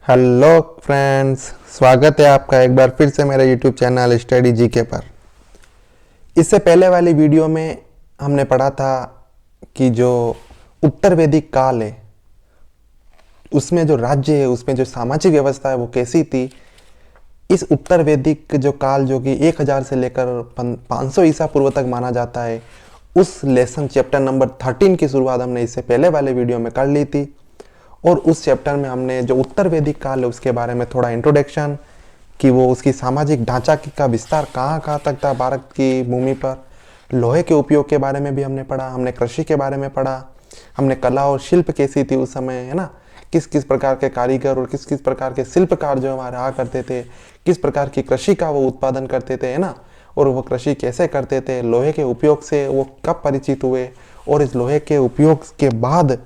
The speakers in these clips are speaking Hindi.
हेलो फ्रेंड्स, स्वागत है आपका एक बार फिर से मेरे यूट्यूब चैनल स्टडी जीके पर। इससे पहले वाली वीडियो में हमने पढ़ा था कि जो उत्तर वैदिक काल है उसमें जो राज्य है, उसमें जो सामाजिक व्यवस्था है वो कैसी थी। इस उत्तर वैदिक जो काल जो कि 1000 से लेकर 500 ईसा पूर्व तक माना जाता है, उस लेसन चैप्टर नंबर 13 की शुरुआत हमने इससे पहले वाले वीडियो में कर ली थी। और उस चैप्टर में हमने जो उत्तर वैदिक काल है उसके बारे में थोड़ा इंट्रोडक्शन कि वो उसकी सामाजिक ढांचा का विस्तार कहाँ कहाँ तक था भारत की भूमि पर। लोहे के उपयोग के बारे में भी हमने पढ़ा, हमने कृषि के बारे में पढ़ा, हमने कला और शिल्प कैसी थी उस समय, है ना। किस किस प्रकार के कारीगर और किस किस प्रकार के शिल्पकार जो हमारे रहा करते थे, किस प्रकार की कृषि का वो उत्पादन करते थे, है ना। और वो कृषि कैसे करते थे, लोहे के उपयोग से वो कब परिचित हुए, और इस लोहे के उपयोग के बाद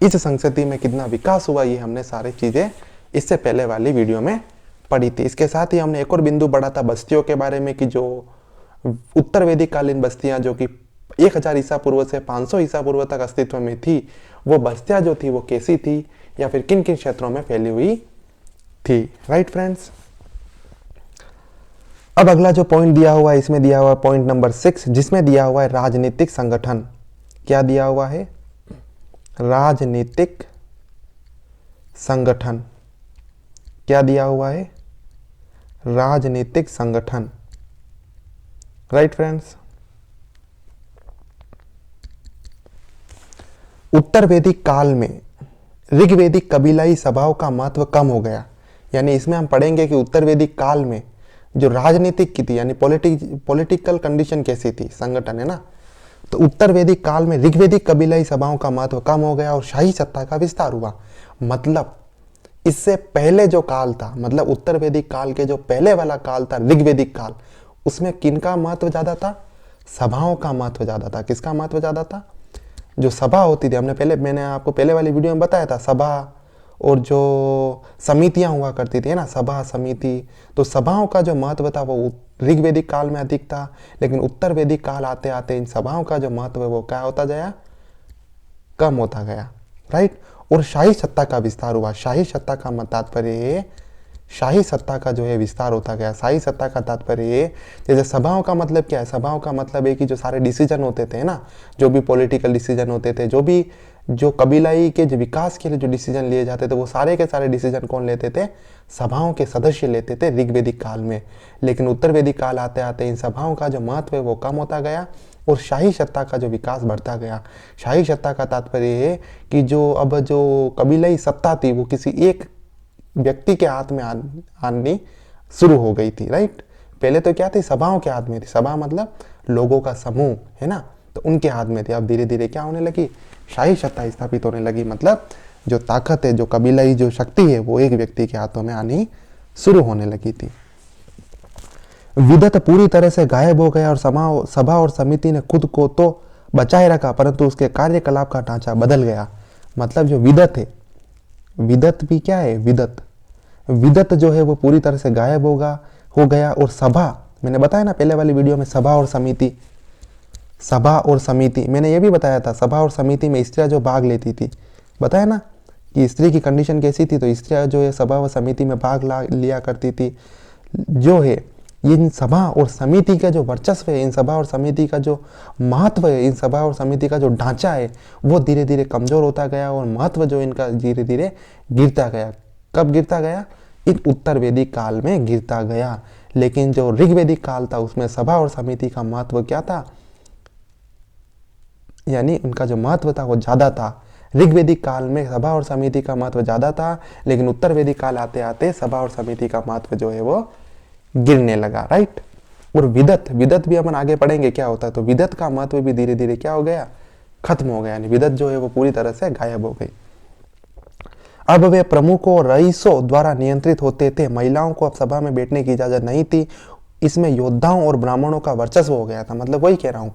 इस संस्कृति में कितना विकास हुआ, ये हमने सारी चीजें इससे पहले वाली वीडियो में पढ़ी थी। इसके साथ ही हमने एक और बिंदु पढ़ा था बस्तियों के बारे में कि जो उत्तर वैदिक कालीन बस्तियां जो कि 1000 ईसा पूर्व से 500 ईसा पूर्व तक अस्तित्व में थी, वो बस्तियां जो थी वो कैसी थी या फिर किन किन क्षेत्रों में फैली हुई थी। राइट फ्रेंड्स, अब अगला जो पॉइंट दिया हुआ है, इसमें दिया हुआ है पॉइंट नंबर 6, जिसमें दिया हुआ है राजनीतिक संगठन। क्या दिया हुआ है? राजनीतिक संगठन। क्या दिया हुआ है? राजनीतिक संगठन। राइट फ्रेंड्स, उत्तर वैदिक काल में ऋग्वैदिक कबीलाई सभाओं का महत्व कम हो गया। यानी इसमें हम पढ़ेंगे कि उत्तर वैदिक काल में जो राजनीतिक की थी, यानी पॉलिटिकल कंडीशन कैसी थी, संगठन, है ना। तो उत्तर वैदिक काल में ऋग्वैदिक कबीलाई सभाओं का महत्व कम हो गया और शाही सत्ता का विस्तार हुआ। मतलब इससे पहले जो काल था, मतलब उत्तर वैदिक काल के जो पहले वाला काल था ऋग्वैदिक काल, उसमें किनका महत्व ज्यादा था? सभाओं का महत्व ज्यादा था। किसका महत्व ज्यादा था? जो सभा होती थी, मैंने आपको पहले वाली वीडियो में बताया था, सभा और जो समितियां हुआ करती थी, है ना, सभा समिति। तो सभाओं का जो महत्व था वो ऋग्वैदिक काल में अधिक था, लेकिन उत्तर वैदिक काल आते आते इन सभाओं का जो महत्व है वो क्या होता गया? कम होता गया। राइट। और शाही सत्ता का विस्तार हुआ। शाही सत्ता का तात्पर्य है, शाही सत्ता का जो है विस्तार होता गया। शाही सत्ता का तात्पर्य है, जैसे सभाओं का मतलब क्या है? सभाओं का मतलब है कि जो सारे डिसीजन होते थे ना, जो भी पॉलिटिकल डिसीजन होते थे, जो कबीलाई के जो विकास के लिए जो डिसीजन लिए जाते थे, वो सारे के सारे डिसीजन कौन लेते थे? सभाओं के सदस्य लेते थे ऋग्वैदिक काल में। लेकिन उत्तर वैदिक काल आते आते इन सभाओं का जो महत्व है वो कम होता गया और शाही सत्ता का जो विकास बढ़ता गया। शाही सत्ता का तात्पर्य है कि जो कबीलाई सत्ता थी वो किसी एक व्यक्ति के हाथ में आनी शुरू हो गई थी। राइट। पहले तो क्या थी? सभाओं के हाथ में थी। सभा मतलब लोगों का समूह, है ना, तो उनके हाथ में थी। अब धीरे धीरे क्या होने लगी? शाही सत्ता स्थापित होने लगी। मतलब जो ताकत है, जो कबीलाई जो शक्ति है, वो एक व्यक्ति के हाथों में आनी शुरू होने लगी थी। विदत पूरी तरह से गायब हो गया और सभा और समिति ने खुद को तो बचाए रखा, परंतु उसके कार्यकलाप का ढांचा बदल गया। मतलब जो विदत है, विदत भी क्या है? विदत जो है वो पूरी तरह से गायब हो गया। और सभा, मैंने बताया ना पहले वाली वीडियो में, सभा और समिति मैंने ये भी बताया था। सभा और समिति में स्त्रियां जो भाग लेती थी, बताया ना कि स्त्री की कंडीशन कैसी थी। तो स्त्रियां जो है सभा और समिति में भाग लिया करती थी। जो है इन सभा और समिति का जो वर्चस्व है, इन सभा और समिति का जो महत्व है, इन सभा और समिति का जो ढांचा है, वो धीरे धीरे कमजोर होता गया और महत्व जो इनका धीरे धीरे गिरता गया। कब गिरता गया? इन उत्तर वैदिक काल में गिरता गया। लेकिन जो ऋग्वैदिक काल था उसमें सभा और समिति का महत्व क्या था? यानी उनका जो महत्व था वो ज्यादा था। ऋग्वैदिक काल में सभा और समिति का महत्व ज्यादा था, लेकिन उत्तर वैदिक काल आते आते सभा और समिति का महत्व जो है वो गिरने लगा। राइट। और विदत भी अपन आगे पढ़ेंगे क्या होता है। तो विदत का महत्व भी धीरे धीरे क्या हो गया? खत्म हो गया। यानी विदत जो है वो पूरी तरह से गायब हो गई। अब वे प्रमुखों और रईसों द्वारा नियंत्रित होते थे। महिलाओं को अब सभा में बैठने की इजाजत नहीं थी। इसमें योद्धाओं और ब्राह्मणों का वर्चस्व हो गया था। मतलब वही कह रहा हूं,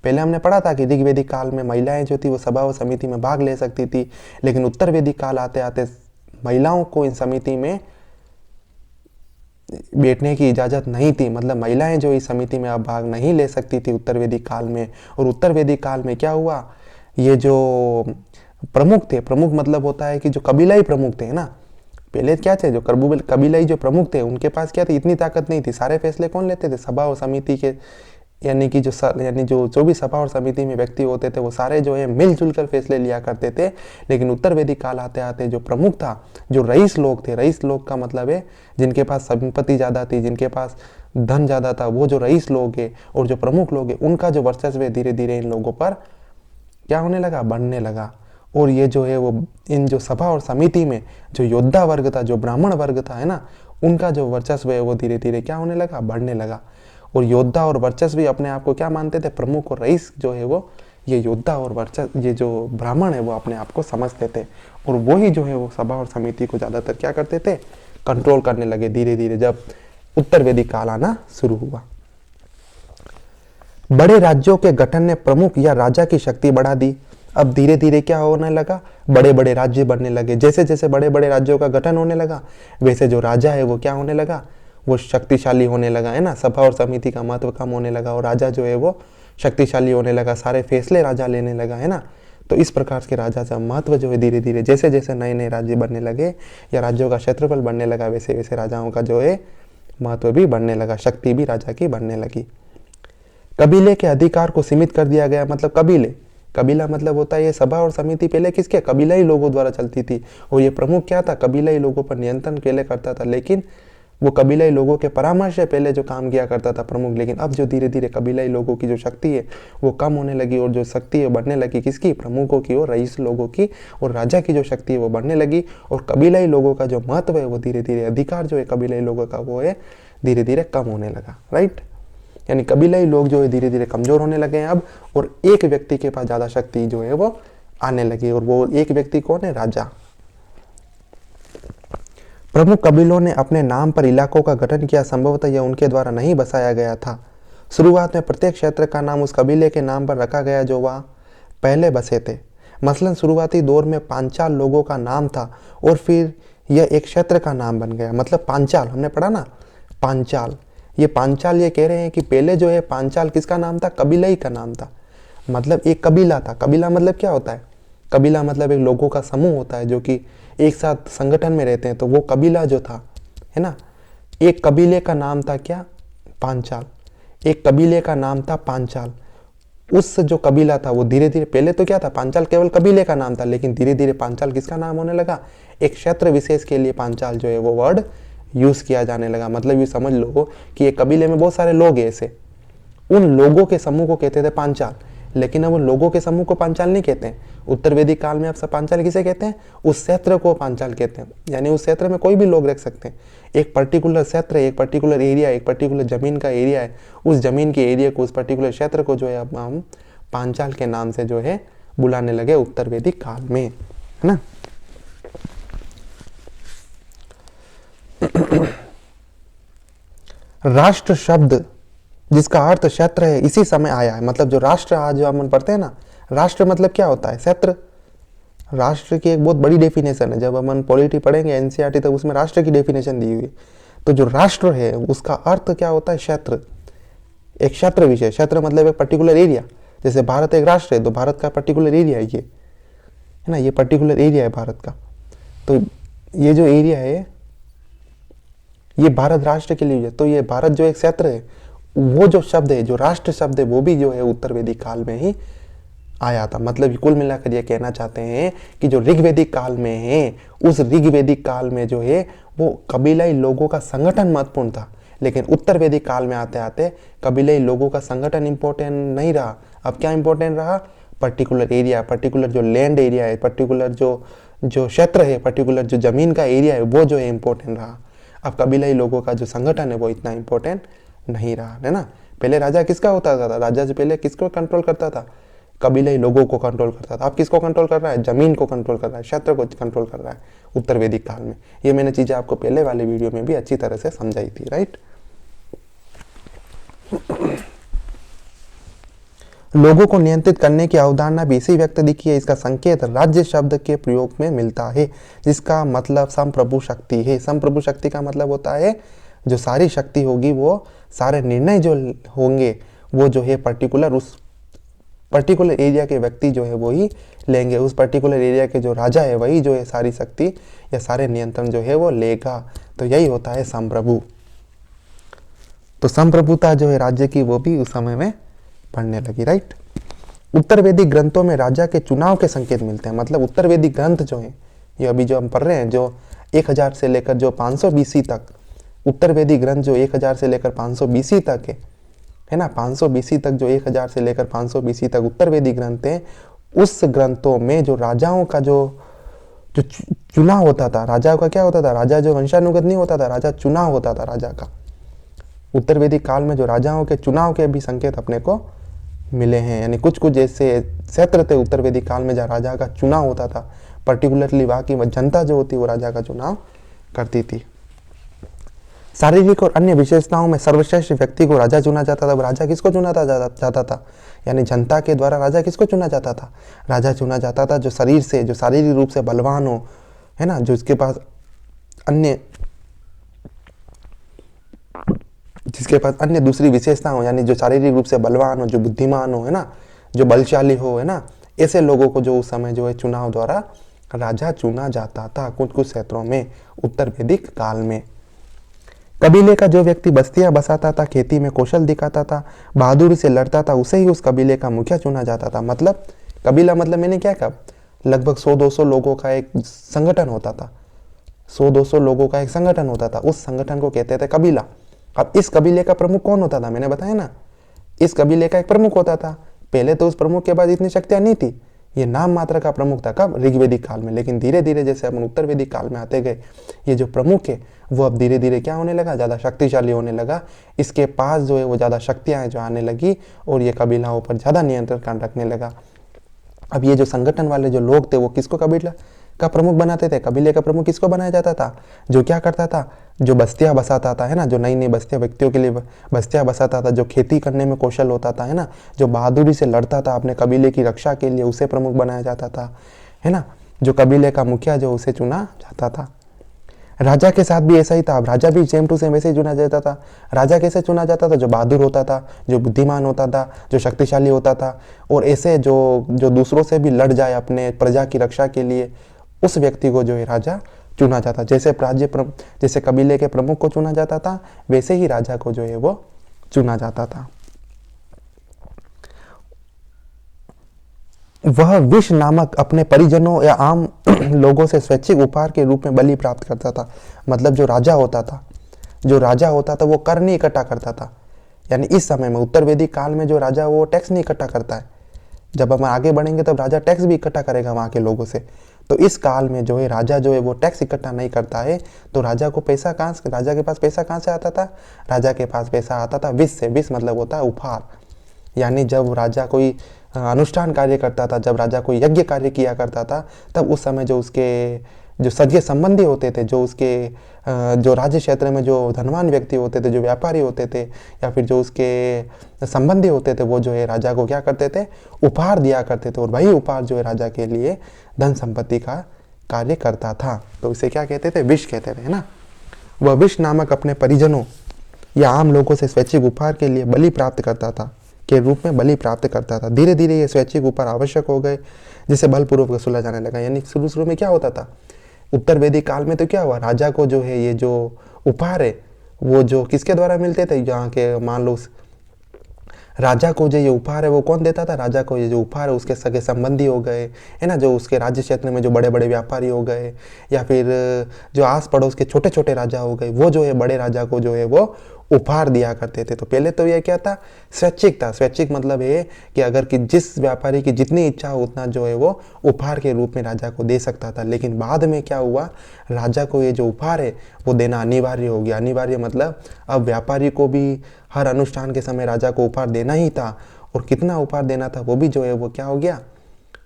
पहले हमने पढ़ा था कि ऋग्वैदिक काल में महिलाएं जो थी वो सभा और समिति में भाग ले सकती थी, लेकिन उत्तर वैदिक काल आते आते महिलाओं को इन समिति में बैठने की इजाजत नहीं थी। मतलब महिलाएं जो इस समिति में अब भाग नहीं ले सकती थी उत्तर वैदिक काल में। और उत्तर वैदिक काल में क्या हुआ? ये जो प्रमुख थे, प्रमुख मतलब होता है कि जो कबीलाई प्रमुख थे ना, पहले क्या थे, जो कबीलाई जो प्रमुख थे उनके पास क्या थी, इतनी ताकत नहीं थी। सारे फैसले कौन लेते थे, सभा और समिति के, यानी कि जो भी सभा और समिति में व्यक्ति होते थे वो सारे जो है मिलजुल कर फैसले लिया करते थे। लेकिन उत्तर वैदिक काल आते आते जो प्रमुख था, जो रईस लोग थे, रईस लोग का मतलब है जिनके पास संपत्ति ज़्यादा थी, जिनके पास धन ज़्यादा था, वो जो रईस लोग हैं और जो प्रमुख लोग हैं, उनका जो वर्चस्व है धीरे धीरे इन लोगों पर क्या होने लगा, बढ़ने लगा। और ये जो है वो इन जो सभा और समिति में जो योद्धा वर्ग था, जो ब्राह्मण वर्ग था, है ना, उनका जो वर्चस्व है वो धीरे धीरे क्या होने लगा, बढ़ने लगा। और योद्धा और वर्चस्व भी अपने आप को क्या मानते थे, प्रमुख और रईस जो है वो ये योद्धा और वर्चस्व, ये जो ब्राह्मण है वो अपने आप को समझते थे। और वही जो है वो सभा और समिति को ज़्यादातर क्या करते थे, कंट्रोल करने लगे धीरे धीरे, जब उत्तर वैदिक काल आना शुरू हुआ। बड़े राज्यों के गठन ने प्रमुख या राजा की शक्ति बढ़ा दी। अब धीरे धीरे क्या होने लगा, बड़े बड़े राज्य बनने लगे। जैसे जैसे बड़े बड़े राज्यों का गठन होने लगा, वैसे जो राजा है वो क्या होने लगा, वो शक्तिशाली होने लगा, है ना। सभा और समिति का महत्व कम होने लगा और राजा जो है वो शक्तिशाली होने लगा, सारे फैसले राजा लेने लगा, है ना। तो इस प्रकार के राजा का महत्व जो है धीरे धीरे जैसे जैसे नए नए राज्य बनने लगे या राज्यों का क्षेत्रफल बढ़ने लगा, वैसे वैसे राजाओं का जो है महत्व भी बढ़ने लगा, शक्ति भी राजा की बढ़ने लगी। कबीले के अधिकार को सीमित कर दिया गया। मतलब कबीला मतलब होता है ये सभा और समिति पहले किसके, कबीलाई लोगों द्वारा चलती थी और ये प्रमुख क्या था, कबीलाई लोगों पर नियंत्रण पहले करता था। लेकिन वो कबीलाई लोगों के परामर्श से पहले जो काम किया करता था प्रमुख, लेकिन अब जो धीरे धीरे कबीलाई लोगों की जो शक्ति है वो कम होने लगी और जो शक्ति है बढ़ने लगी किसकी, प्रमुखों की और रईस लोगों की, और राजा की जो शक्ति है वो बढ़ने लगी। और कबीलाई लोगों का जो महत्व है वो धीरे धीरे, अधिकार जो है कबीलाई लोगों का वो है धीरे धीरे कम होने लगा, राइट। यानी कबीलाई लोग जो है धीरे धीरे कमजोर होने लगे हैं अब, और एक व्यक्ति के पास ज्यादा शक्ति जो है वो आने लगी, और वो एक व्यक्ति कौन है, राजा। प्रमुख कबीलों ने अपने नाम पर इलाकों का गठन किया, संभवतः यह उनके द्वारा नहीं बसाया गया था। शुरुआत में प्रत्येक क्षेत्र का नाम उस कबीले के नाम पर रखा गया जो वह पहले बसे थे। मसलन शुरुआती दौर में पांचाल लोगों का नाम था और फिर यह एक क्षेत्र का नाम बन गया। मतलब पांचाल हमने पढ़ा ना, पांचाल, ये पांचाल ये कह रहे हैं कि पहले जो है पांचाल किसका नाम था, कबीलाई का नाम था। मतलब एक कबीला था। कबीला मतलब क्या होता है, कबीला मतलब एक लोगों का समूह होता है जो कि एक साथ संगठन में रहते हैं, तो वो कबीला जो था, है ना। एक कबीले का नाम था क्या, पांचाल। एक कबीले का नाम था पांचाल। उस जो कबीला था वो धीरे धीरे, पहले तो क्या था, पांचाल केवल कबीले का नाम था, लेकिन धीरे धीरे पांचाल किसका नाम होने लगा, एक क्षेत्र विशेष के लिए पांचाल जो है वो वर्ड यूज किया जाने लगा। मतलब ये समझ लो कि एक कबीले में बहुत सारे लोग हैं ऐसे, उन लोगों के समूह को कहते थे पांचाल। लेकिन अब उन लोगों के समूह को पांचाल नहीं कहते हैं। उत्तर वैदिक काल में अब सब पांचाल किसे कहते हैं, उस क्षेत्र को पांचाल कहते हैं। यानी उस क्षेत्र में कोई भी लोग रह सकते हैं। एक पर्टिकुलर क्षेत्र, एक पर्टिकुलर एरिया, एक पर्टिकुलर जमीन का एरिया है, उस जमीन के एरिया को, उस पर्टिकुलर क्षेत्र को जो है अब हम पांचाल के नाम से जो है बुलाने लगे उत्तर वैदिक काल में, है ना। राष्ट्र शब्द जिसका अर्थ क्षेत्र है इसी समय आया है। मतलब जो राष्ट्र आज जो हम पढ़ते हैं ना, राष्ट्र मतलब क्या होता है, क्षेत्र। राष्ट्र की एक बहुत बड़ी डेफिनेशन है, जब हम पॉलिटी पढ़ेंगे एनसीईआरटी तब उसमें राष्ट्र की डेफिनेशन दी हुई है। तो जो राष्ट्र है उसका अर्थ क्या होता है, क्षेत्र, एक क्षेत्र विशेष। क्षेत्र मतलब एक पर्टिकुलर एरिया। जैसे भारत एक राष्ट्र है तो भारत का पर्टिकुलर एरिया है ये, है ना, ये पर्टिकुलर एरिया है भारत का। तो ये जो एरिया है ये भारत राष्ट्र के लिए है। तो ये भारत जो एक क्षेत्र है, वो जो शब्द है, जो राष्ट्र शब्द है, वो भी जो है उत्तर वैदिक काल में ही आया था। मतलब कुल मिलाकर ये कहना चाहते हैं कि जो ऋग्वैदिक काल में है, उस ऋग्वैदिक काल में जो है वो कबीलाई लोगों का संगठन महत्वपूर्ण था। लेकिन उत्तर वैदिक काल में आते आते कबीलाई लोगों का संगठन इंपॉर्टेंट नहीं रहा। अब क्या इंपॉर्टेंट रहा, पर्टिकुलर एरिया, पर्टिकुलर जो लैंड एरिया है, पर्टिकुलर जो क्षेत्र है, पर्टिकुलर जो जमीन का एरिया है, वो जो है इंपॉर्टेंट रहा। अब कबीलाई लोगों का जो संगठन है वो इतना इंपॉर्टेंट नहीं रहा, है ना। पहले राजा किसका होता था, राजा से पहले किसको कंट्रोल करता था, कबीलाई लोगों को कंट्रोल करता था। अब किसको कंट्रोल कर रहा है, जमीन को कंट्रोल कर रहा है, क्षेत्र को कंट्रोल कर रहा है उत्तर वैदिक काल में। ये मैंने चीजें आपको पहले वाले वीडियो में भी अच्छी तरह से समझाई थी, राइट। लोगों को नियंत्रित करने की अवधारणा भी इसी व्यक्त दिखी है। इसका संकेत राज्य शब्द के प्रयोग में मिलता है, जिसका मतलब संप्रभु शक्ति है। संप्रभु शक्ति का मतलब होता है जो सारी शक्ति होगी, वो सारे निर्णय जो होंगे वो जो है पर्टिकुलर उस पर्टिकुलर एरिया के व्यक्ति जो है वो ही लेंगे, उस पर्टिकुलर एरिया के जो राजा है वही जो है सारी शक्ति या सारे नियंत्रण जो है वो लेगा। तो यही होता है संप्रभु। तो संप्रभुता जो है राज्य की वो भी उस समय में बढ़ने लगी, राइट। उत्तर वैदिक ग्रंथों में राजा के चुनाव के संकेत मिलते हैं। मतलब उत्तर वैदिक ग्रंथ जो है ये अभी जो हम पढ़ रहे हैं, जो 1000 से लेकर जो 500 BC तक, उत्तर वैदिक ग्रंथ जो 1000 से लेकर 500 BC तक है ना, 500 BC तक जो 1000 से लेकर 500 BC तक उत्तर वैदिक ग्रंथ हैं, उस ग्रंथों में जो राजाओं का जो चुनाव होता था, राजाओं का क्या होता था, राजा जो वंशानुगत नहीं होता था, राजा चुनाव होता था राजा का। उत्तर वैदिक काल में जो राजाओं के चुनाव के भी संकेत अपने को मिले हैं। यानी कुछ कुछ जैसे क्षेत्र थे उत्तर वैदिक काल में जहाँ राजा का चुनाव होता था, पर्टिकुलरली वहाँ की जनता जो होती वो राजा का चुनाव करती थी। शारीरिक और अन्य विशेषताओं में सर्वश्रेष्ठ व्यक्ति को राजा चुना जाता था। राजा किसको चुना जाता था, यानी जनता के द्वारा राजा किसको चुना जाता था, राजा चुना जाता था जो शरीर से, जो शारीरिक रूप से बलवान हो, है ना, जो इसके पास जिसके पास अन्य दूसरी विशेषता हो, यानी जो शारीरिक रूप से बलवान हो, जो बुद्धिमान हो, है ना, जो बलशाली हो, है ना, ऐसे लोगों को जो उस समय जो है चुनाव द्वारा राजा चुना जाता था कुछ कुछ क्षेत्रों में उत्तर वैदिक काल में। कबीले का जो व्यक्ति बस्तियां बसाता था, खेती में कौशल दिखाता था, बहादुरी से लड़ता था, उसे ही उस कबीले का मुखिया चुना जाता था। मतलब कबीला मतलब मैंने क्या कहा, लगभग 100-200 लोगों का एक संगठन होता था, 100-200 लोगों का एक संगठन होता था, उस संगठन को कहते थे कबीला। अब इस कबीले का प्रमुख कौन होता था, मैंने बताया ना, इस कबीले का एक प्रमुख होता था। पहले तो उस प्रमुख के पास इतनी शक्तियां नहीं थी, ये नाम मात्र का प्रमुख था। कब, ऋग्वैदिक काल में। लेकिन धीरे धीरे जैसे अपन उत्तर वैदिक काल में आते गए, ये जो प्रमुख है वो अब धीरे धीरे क्या होने लगा, ज़्यादा शक्तिशाली होने लगा। इसके पास जो है वो ज़्यादा शक्तियाँ जो आने लगी और ये कबीलाओं पर ज़्यादा नियंत्रण रखने लगा। अब ये जो संगठन वाले जो लोग थे वो किसको कबीला का प्रमुख बनाते थे, कबीले का प्रमुख किसको बनाया जाता था, जो क्या करता था, जो बस्तियां बसाता था, है ना, जो नई नई बस्तियां व्यक्तियों के लिए बस्तियां बसाता था, जो खेती करने में कौशल होता था, है ना, जो बहादुरी से लड़ता था अपने कबीले की रक्षा के लिए, उसे प्रमुख बनाया जाता था, है ना, जो कबीले का मुखिया जो उसे चुना जाता था। राजा के साथ भी ऐसा ही था। अब राजा भी सेम टू सेम वैसे ही चुना जाता था। राजा कैसे चुना जाता था, जो बहादुर होता था, जो बुद्धिमान होता था, जो शक्तिशाली होता था और ऐसे जो दूसरों से भी लड़ जाए अपने प्रजा की रक्षा के लिए, उस व्यक्ति को जो है राजा चुना जाता। जैसे कबीले के प्रमुख को चुना जाता था, वैसे ही राजा को जो है वो चुना जाता था। वह विष नामक अपने परिजनों या आम लोगों से स्वैच्छिक उपहार के रूप में बलि प्राप्त करता था। मतलब जो राजा होता था वो कर नहीं इकट्ठा करता था। यानी इस समय में उत्तर वैदिक काल में जो राजा वो टैक्स नहीं इकट्ठा करता है। जब हम आगे बढ़ेंगे तब राजा टैक्स भी इकट्ठा करेगा वहाँ के लोगों से। तो इस काल में जो है राजा जो है वो टैक्स इकट्ठा नहीं करता है। तो राजा के पास पैसा कहाँ से आता था, राजा के पास पैसा आता था विष से। विष मतलब होता है उपहार। यानी जब राजा कोई अनुष्ठान कार्य करता था, जब राजा कोई यज्ञ कार्य किया करता था, तब उस समय जो उसके जो सगे संबंधी होते थे, जो राज्य क्षेत्र में जो धनवान व्यक्ति होते थे, जो व्यापारी होते थे या फिर जो उसके संबंधी होते थे, वो जो है राजा को क्या करते थे, उपहार दिया करते थे। और वही उपहार जो है राजा के लिए धन संपत्ति का कार्य करता था। तो इसे क्या कहते थे, विष कहते थे, है ना। वह विष नामक अपने परिजनों या आम लोगों से स्वैच्छिक उपहार के लिए बलि प्राप्त करता था, के रूप में बलि प्राप्त करता था। धीरे धीरे ये स्वैच्छिक उपहार आवश्यक हो गए, जिसे बलपूर्वक वसूला जाने लगा। यानी शुरू में क्या होता था, उत्तर वैदिक काल में तो क्या हुआ, राजा को जो है ये जो उपहार है वो जो किसके द्वारा मिलते थे, यहाँ के मान लो राजा को जो ये उपहार है वो कौन देता था, राजा को ये जो उपहार है उसके सगे संबंधी हो गए, है ना, जो उसके राज्य क्षेत्र में जो बड़े बड़े व्यापारी हो गए या फिर जो आस पड़ोस के छोटे छोटे राजा हो गए, वो जो है बड़े राजा को जो है वो उपहार दिया करते थे। तो पहले तो ये क्या था, स्वैच्छिक था। स्वैच्छिक मतलब ये कि अगर कि जिस व्यापारी की जितनी इच्छा हो उतना जो है वो उपहार के रूप में राजा को दे सकता था। लेकिन बाद में क्या हुआ, राजा को ये जो उपहार है वो देना अनिवार्य हो गया। अनिवार्य मतलब अब व्यापारी को भी हर अनुष्ठान के समय राजा को उपहार देना ही था, और कितना उपहार देना था वो भी जो है वो क्या हो गया,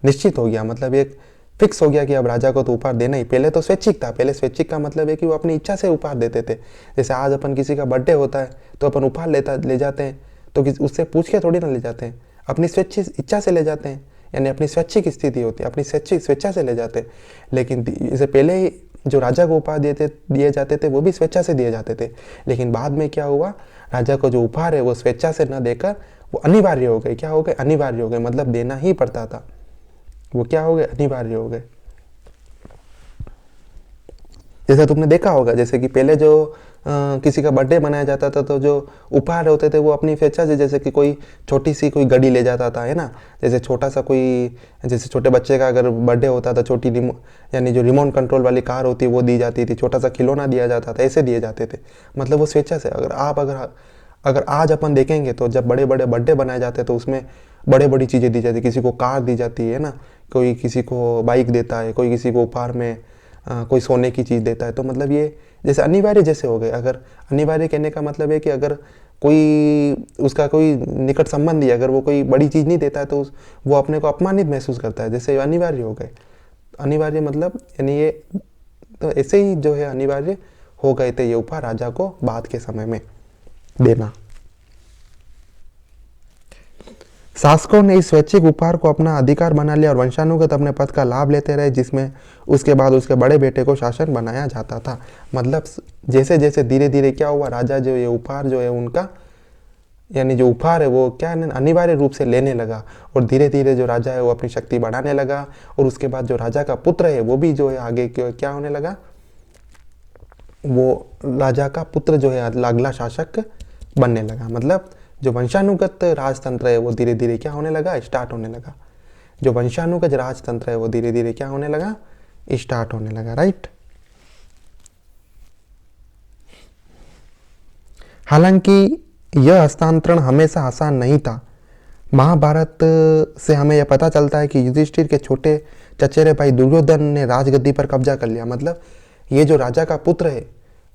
निश्चित हो गया। मतलब एक फिक्स हो गया कि अब राजा को तो उपहार देना ही। पहले तो स्वैच्छिक था। पहले स्वैच्छिक का मतलब है कि वो अपनी इच्छा से उपहार देते थे। जैसे आज अपन किसी का बर्थडे होता है तो अपन उपहार ले जाते हैं, तो उससे पूछ के थोड़ी ना ले जाते हैं, अपनी स्वैच्छिक इच्छा से ले जाते हैं। यानी अपनी स्वैच्छिक स्थिति होती है, अपनी स्वेच्छा से ले जाते हैं। लेकिन इससे पहले ही जो राजा को उपहार दिए जाते थे वो भी स्वेच्छा से दिए जाते थे। लेकिन बाद में क्या हुआ, राजा को जो उपहार है वो स्वेच्छा से न देकर वो अनिवार्य हो गए। क्या हो गए? अनिवार्य हो गए, मतलब देना ही पड़ता था। वो क्या हो गए? अनिवार्य हो गए। जैसे तुमने देखा होगा, जैसे कि पहले जो किसी का बर्थडे मनाया जाता था तो जो उपहार होते थे वो अपनी स्वेच्छा से, जैसे कि कोई छोटी सी कोई घड़ी ले जाता था, है ना, जैसे छोटा सा कोई, जैसे छोटे बच्चे का अगर बर्थडे होता था, छोटी यानी जो रिमोट कंट्रोल वाली कार होती है वो दी जाती थी, छोटा सा खिलौना दिया जाता था, ऐसे दिए जाते थे। मतलब वो स्वेच्छा से। अगर आज अपन देखेंगे तो जब बड़े बड़े बर्थडे बनाए जाते हैं तो उसमें बड़े बड़ी चीज़ें दी जाती है, किसी को कार दी जाती है ना, कोई किसी को बाइक देता है, कोई किसी को उपहार में कोई सोने की चीज़ देता है। तो मतलब ये जैसे अनिवार्य जैसे हो गए। अगर अनिवार्य कहने का मतलब है कि अगर कोई उसका कोई निकट संबंधी अगर वो कोई बड़ी चीज़ नहीं देता है तो वो अपने को अपमानित महसूस करता है, जैसे अनिवार्य हो गए। अनिवार्य मतलब यानी ये तो ऐसे ही जो है अनिवार्य हो गए थे ये उपहार राजा को बाद के समय में देना। शासकों ने इस स्वैच्छिक उपहार को अपना अधिकार बना लिया और वंशानुगत अपने पद का लाभ लेते रहे, जिसमें उसके बाद उसके बड़े बेटे को शासक बनाया जाता था। मतलब जैसे जैसे धीरे धीरे क्या हुआ, राजा जो ये उपहार जो है उनका यानी जो उपहार है वो क्या है अनिवार्य रूप से लेने लगा, और धीरे धीरे जो राजा है वो अपनी शक्ति बढ़ाने लगा। और उसके बाद जो राजा का पुत्र है वो भी जो है आगे क्या होने लगा, वो राजा का पुत्र जो है अगला शासक बनने लगा। मतलब जो वंशानुगत राजतंत्र है वो धीरे धीरे क्या होने लगा, स्टार्ट होने लगा। जो वंशानुगत राजतंत्र है वो धीरे धीरे क्या होने लगा, स्टार्ट होने लगा। राइट। हालांकि यह हस्तांतरण हमेशा आसान नहीं था। महाभारत से हमें यह पता चलता है कि युधिष्ठिर के छोटे चचेरे भाई दुर्योधन ने राजगद्दी पर कब्जा कर लिया। मतलब ये जो राजा का पुत्र है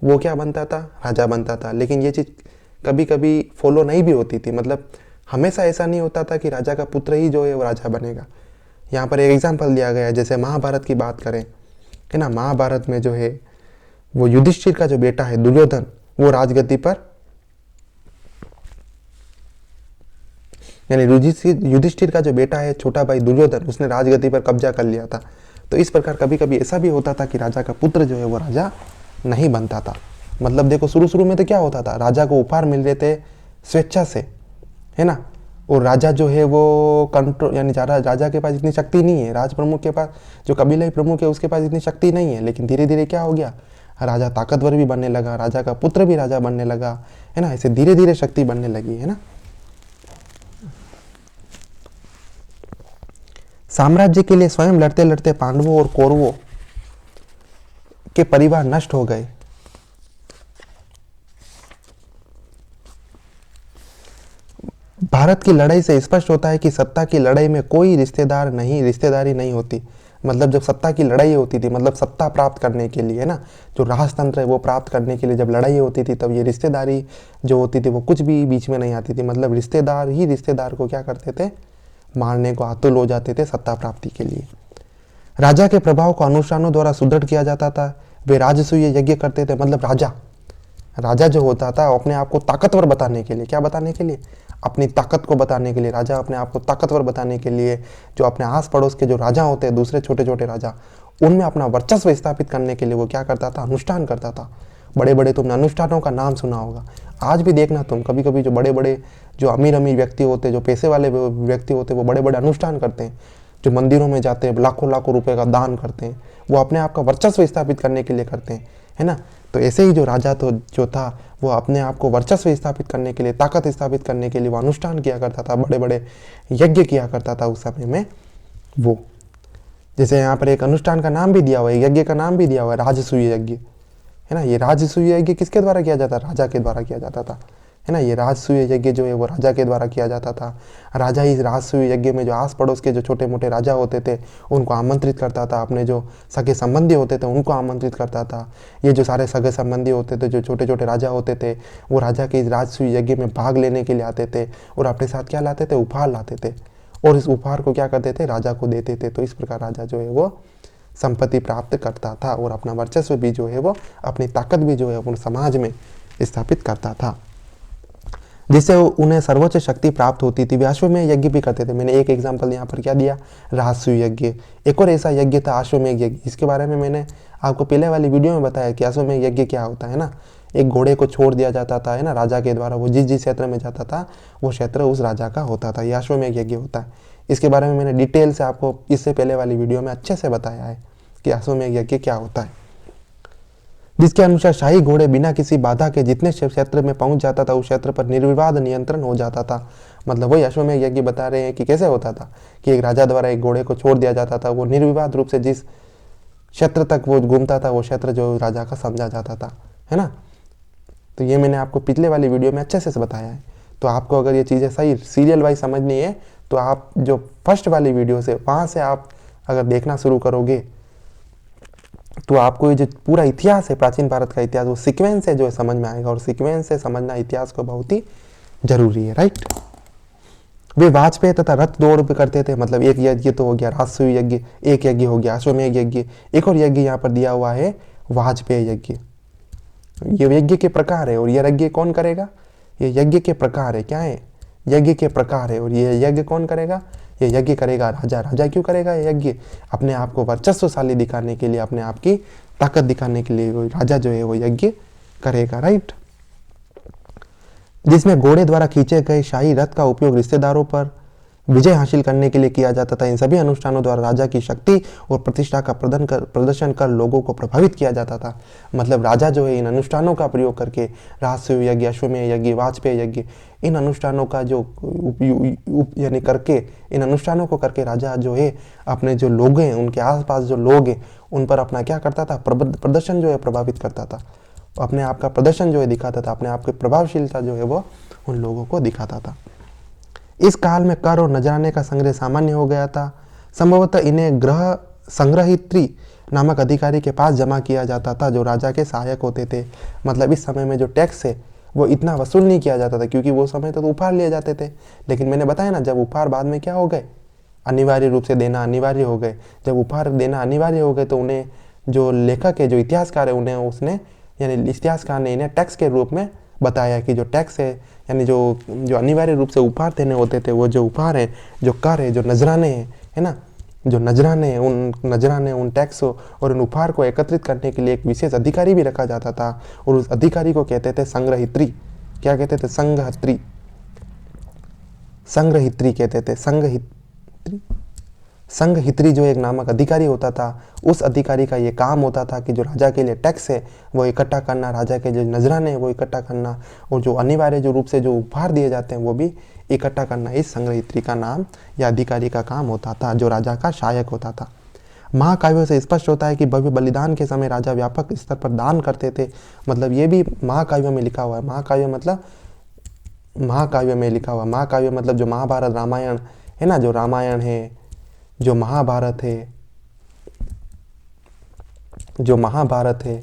वो क्या बनता था, राजा बनता था। लेकिन ये चीज़ कभी कभी फॉलो नहीं भी होती थी। मतलब हमेशा ऐसा नहीं होता था कि राजा का पुत्र ही जो है वो राजा बनेगा। यहाँ पर एक एग्जाम्पल दिया गया है, जैसे महाभारत की बात करें, है ना, महाभारत में जो है वो युधिष्ठिर का जो बेटा है दुर्योधन वो राजगद्दी पर यानी युधिष्ठिर का जो बेटा है छोटा भाई दुर्योधन उसने राजगद्दी पर कब्जा कर लिया था। तो इस प्रकार कभी कभी ऐसा भी होता था कि राजा का पुत्र जो है वो राजा नहीं बनता था। मतलब देखो शुरू शुरू में तो क्या होता था, राजा को उपहार मिल रहे थे स्वेच्छा से, है ना, और राजा जो है वो कंट्रोल यानी राजा के पास इतनी शक्ति नहीं है, राज प्रमुख के पास जो कबीलाई प्रमुख है उसके पास इतनी शक्ति नहीं है। लेकिन धीरे धीरे क्या हो गया, राजा ताकतवर भी बनने लगा, राजा का पुत्र भी राजा बनने लगा, है ना, ऐसे धीरे धीरे शक्ति बनने लगी, है ना। साम्राज्य के लिए स्वयं लड़ते लड़ते पांडवों और कौरवों के परिवार नष्ट हो गए। भारत की लड़ाई से स्पष्ट होता है कि सत्ता की लड़ाई में कोई रिश्तेदारी नहीं होती। मतलब जब सत्ता की लड़ाई होती थी, मतलब सत्ता प्राप्त करने के लिए, है ना, जो राजतंत्र है वो प्राप्त करने के लिए जब लड़ाई होती थी तब ये रिश्तेदारी जो होती थी वो कुछ भी बीच में नहीं आती थी। मतलब रिश्तेदार ही रिश्तेदार को क्या करते थे, मारने को आतुर हो जाते थे सत्ता प्राप्ति के लिए। राजा के प्रभाव को अनुष्ठानों द्वारा सुदृढ़ किया जाता था। वे राजसूय यज्ञ करते थे। मतलब राजा जो होता था अपने आप को ताकतवर बताने के लिए, क्या बताने के लिए, अपनी ताकत को बताने के लिए, राजा अपने आप को ताकतवर बताने के लिए जो अपने आस पड़ोस के जो राजा होते हैं, दूसरे छोटे छोटे राजा, उनमें अपना वर्चस्व स्थापित करने के लिए वो क्या करता था, अनुष्ठान करता था। बड़े बड़े तुमने अनुष्ठानों का नाम सुना होगा। आज भी देखना तुम, कभी कभी जो बड़े बड़े जो अमीर व्यक्ति होते हैं, जो पैसे वाले व्यक्ति होते हैं, वो बड़े बड़े अनुष्ठान करते हैं, जो मंदिरों में जाते हैं, लाखों लाखों रुपए का दान करते हैं, वो अपने आप का वर्चस्व स्थापित करने के लिए करते हैं, है ना। तो ऐसे ही जो राजा तो जो था वो अपने आप को वर्चस्व स्थापित करने के लिए, ताकत स्थापित करने के लिए वो अनुष्ठान किया करता था, बड़े बड़े यज्ञ किया करता था उस समय में। वो जैसे यहाँ पर एक अनुष्ठान का नाम भी दिया हुआ है, यज्ञ का नाम भी दिया हुआ है, राजसूय यज्ञ, है ना। ये राजसूय यज्ञ किसके द्वारा किया जाता, राजा के द्वारा किया जाता था, है ना। ये राजसूय यज्ञ जो है वो राजा के द्वारा किया जाता था। राजा इस राजसूय यज्ञ में जो आस पड़ोस के जो छोटे मोटे राजा होते थे उनको आमंत्रित करता था, अपने जो सगे संबंधी होते थे उनको आमंत्रित करता था। ये जो सारे सगे संबंधी होते थे, जो छोटे छोटे राजा होते थे, वो राजा के इस राजसूय यज्ञ में भाग लेने के लिए आते थे और अपने साथ क्या लाते थे, उपहार लाते थे, और इस उपहार को क्या करते थे, राजा को देते थे। तो इस प्रकार राजा जो है वो संपत्ति प्राप्त करता था और अपना वर्चस्व भी जो है वो, अपनी ताकत भी जो है वो समाज में स्थापित करता था, जिससे उन्हें सर्वोच्च शक्ति प्राप्त होती थी। वे अश्वमेध यज्ञ भी करते थे। मैंने एक एग्जांपल यहाँ पर क्या दिया, राजसूय यज्ञ। एक और ऐसा यज्ञ था अश्वमेध यज्ञ। इसके बारे में मैंने आपको पहले वाली वीडियो में बताया कि अश्वमेध यज्ञ क्या होता है ना। एक घोड़े को छोड़ दिया जाता था, है ना, राजा के द्वारा। वो जिस जिस क्षेत्र में जाता था वो क्षेत्र उस राजा का होता था। ये अश्वमेध यज्ञ होता है। इसके बारे में मैंने डिटेल से आपको इससे पहले वाली वीडियो में अच्छे से बताया है कि अश्वमेध यज्ञ क्या होता है, जिसके अनुसार शाही घोड़े बिना किसी बाधा के जितने क्षेत्र में पहुंच जाता था उस क्षेत्र पर निर्विवाद नियंत्रण हो जाता था। मतलब वही अश्वमेध यज्ञ बता रहे हैं कि कैसे होता था कि एक राजा द्वारा एक घोड़े को छोड़ दिया जाता था, वो निर्विवाद रूप से जिस क्षेत्र तक वो घूमता था वो क्षेत्र जो राजा का समझा जाता था, है ना। तो ये मैंने आपको पिछले वाली वीडियो में अच्छे से बताया है। तो आपको अगर ये चीज़ें सही सीरियल वाइज समझनी है तो आप जो फर्स्ट वाली वीडियो से वहाँ से आप अगर देखना शुरू करोगे तो आपको ये जो पूरा इतिहास है, प्राचीन भारत का इतिहास, वो सीक्वेंस से जो है समझ में आएगा। और सीक्वेंस से समझना इतिहास को बहुत ही जरूरी है, राइट। वे वाजपेय तथा रथ दौड़ भी करते थे। मतलब एक यज्ञ तो हो गया राजसूय यज्ञ, एक यज्ञ हो गया अश्वमेध यज्ञ, एक और यज्ञ यहाँ पर दिया हुआ है वाजपेय यज्ञ। ये यज्ञ के प्रकार है। और ये यज्ञ कौन करेगा? ये यज्ञ के प्रकार है। क्या है? यज्ञ के प्रकार है। और ये यज्ञ कौन करेगा? ये यज्ञ करेगा राजा। राजा क्यों करेगा ये यज्ञ? अपने आप को वर्चस्वशाली दिखाने के लिए, अपने आप की ताकत दिखाने के लिए वो राजा जो है वो यज्ञ करेगा, राइट। जिसमें घोड़े द्वारा खींचे गए शाही रथ का उपयोग रिश्तेदारों पर विजय हासिल करने के लिए किया जाता था। इन सभी अनुष्ठानों द्वारा राजा की शक्ति और प्रतिष्ठा का प्रदर्शन कर लोगों को प्रभावित किया जाता था। मतलब राजा जो है इन अनुष्ठानों का प्रयोग करके, राजसूय यज्ञ, अश्वमेध यज्ञ, वाजपेय यज्ञ, इन अनुष्ठानों का जो यानी करके, इन अनुष्ठानों को करके राजा जो है अपने जो लोग हैं, उनके आसपास जो लोग हैं, उन पर अपना क्या करता था? प्रदर्शन जो है प्रभावित करता था। अपने आप का प्रदर्शन जो है दिखाता था, अपने आप की प्रभावशीलता जो है वो उन लोगों को दिखाता था। इस काल में कर और नजराने का संग्रह सामान्य हो गया था। संभवतः इन्हें ग्रह संग्रहित्री नामक अधिकारी के पास जमा किया जाता था जो राजा के सहायक होते थे। मतलब इस समय में जो टैक्स है वो इतना वसूल नहीं किया जाता था क्योंकि वो समय तो उपहार लिए जाते थे। लेकिन मैंने बताया ना, जब उपहार बाद में क्या हो गए, अनिवार्य रूप से देना अनिवार्य हो गए। जब उपहार देना अनिवार्य हो गए तो उन्हें जो लेखक है, जो इतिहासकार है, उन्हें उसने यानी इतिहासकार ने इन्हें टैक्स के रूप में बताया कि जो टैक्स है यानी जो अनिवार्य रूप से उपहार देने होते थे, वो जो उपहार है, जो कर है, जो नजराने हैं, है ना, जो नजराने हैं, उन नजराने, उन टैक्स और उन उपहार को एकत्रित करने के लिए एक विशेष अधिकारी भी रखा जाता था। और उस अधिकारी को कहते थे संग्रहित्री। क्या कहते थे? संग्रहित्री। संग्रहित्री कहते थे। संग्रहित्री। संघहित्री जो एक नामक अधिकारी होता था, उस अधिकारी का ये काम होता था कि जो राजा के लिए टैक्स है वो इकट्ठा करना, राजा के जो नजराने हैं वो इकट्ठा करना, और जो अनिवार्य जो रूप से जो उपहार दिए जाते हैं वो भी इकट्ठा करना। इस संग्रहित्री का नाम या अधिकारी का काम होता था, जो राजा का सहायक होता था। महाकाव्यों से स्पष्ट होता है कि भव्य बलिदान के समय राजा व्यापक स्तर पर दान करते थे। मतलब ये भी महाकाव्यों में लिखा हुआ है। महाकाव्य मतलब महाकाव्य में लिखा हुआ। महाकाव्य मतलब जो महाभारत रामायण है ना, जो रामायण है, जो महाभारत है, जो महाभारत है,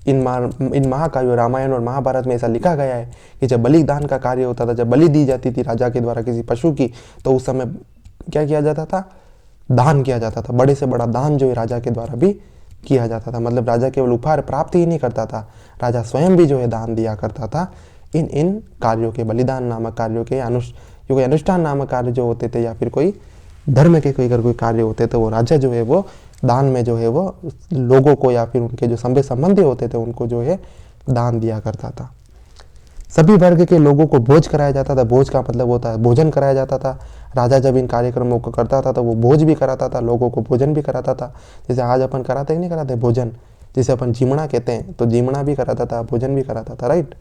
इन महाकाव्यों रामायण और महाभारत में ऐसा लिखा गया है कि जब बलिदान का कार्य होता था, जब बलि दी जाती थी राजा के द्वारा किसी पशु की, तो उस समय क्या किया जाता था? दान किया जाता था। बड़े से बड़ा दान जो है राजा के द्वारा भी किया जाता था। मतलब राजा केवल उपहार प्राप्त ही नहीं करता था, राजा स्वयं भी जो है दान दिया करता था। इन कार्यों के, बलिदान नामक कार्यों के, अनुष्ठान नामक कार्य जो होते थे, या फिर कोई धर्म के कोई अगर कोई कार्य होते तो वो राजा जो है वो दान में जो है वो लोगों को या फिर उनके जो संबंधी होते थे उनको जो है दान दिया करता था। सभी वर्ग के लोगों को भोज कराया जाता था। भोज का मतलब होता है भोजन कराया जाता था। राजा जब इन कार्यक्रमों को करता था तो वो भोज भी कराता था, लोगों को भोजन भी कराता था। जैसे आज अपन कराते नहीं कराते भोजन, जिसे अपन जिमणा कहते हैं, तो जिमणा भी कराता था, भोजन भी कराता था, राइट।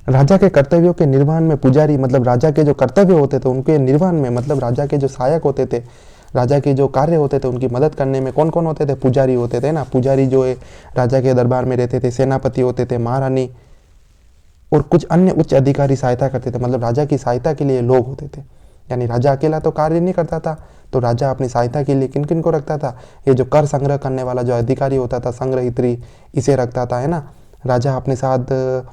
राजा के कर्तव्यों के निर्वहन में पुजारी, मतलब राजा के जो कर्तव्य होते थे उनके निर्वहन में, मतलब राजा के जो सहायक होते थे, राजा के जो कार्य होते थे उनकी मदद करने में कौन कौन होते थे? पुजारी होते थे ना। पुजारी जो है राजा के दरबार में रहते थे। सेनापति होते थे, महारानी और कुछ अन्य उच्च अधिकारी सहायता करते थे। मतलब राजा की सहायता के लिए लोग होते थे। यानी राजा अकेला तो कार्य नहीं करता था, तो राजा अपनी सहायता के लिए किन किन को रखता था? ये जो कर संग्रह करने वाला जो अधिकारी होता था, संग्रहित्री, इसे रखता था, है ना। राजा अपने साथ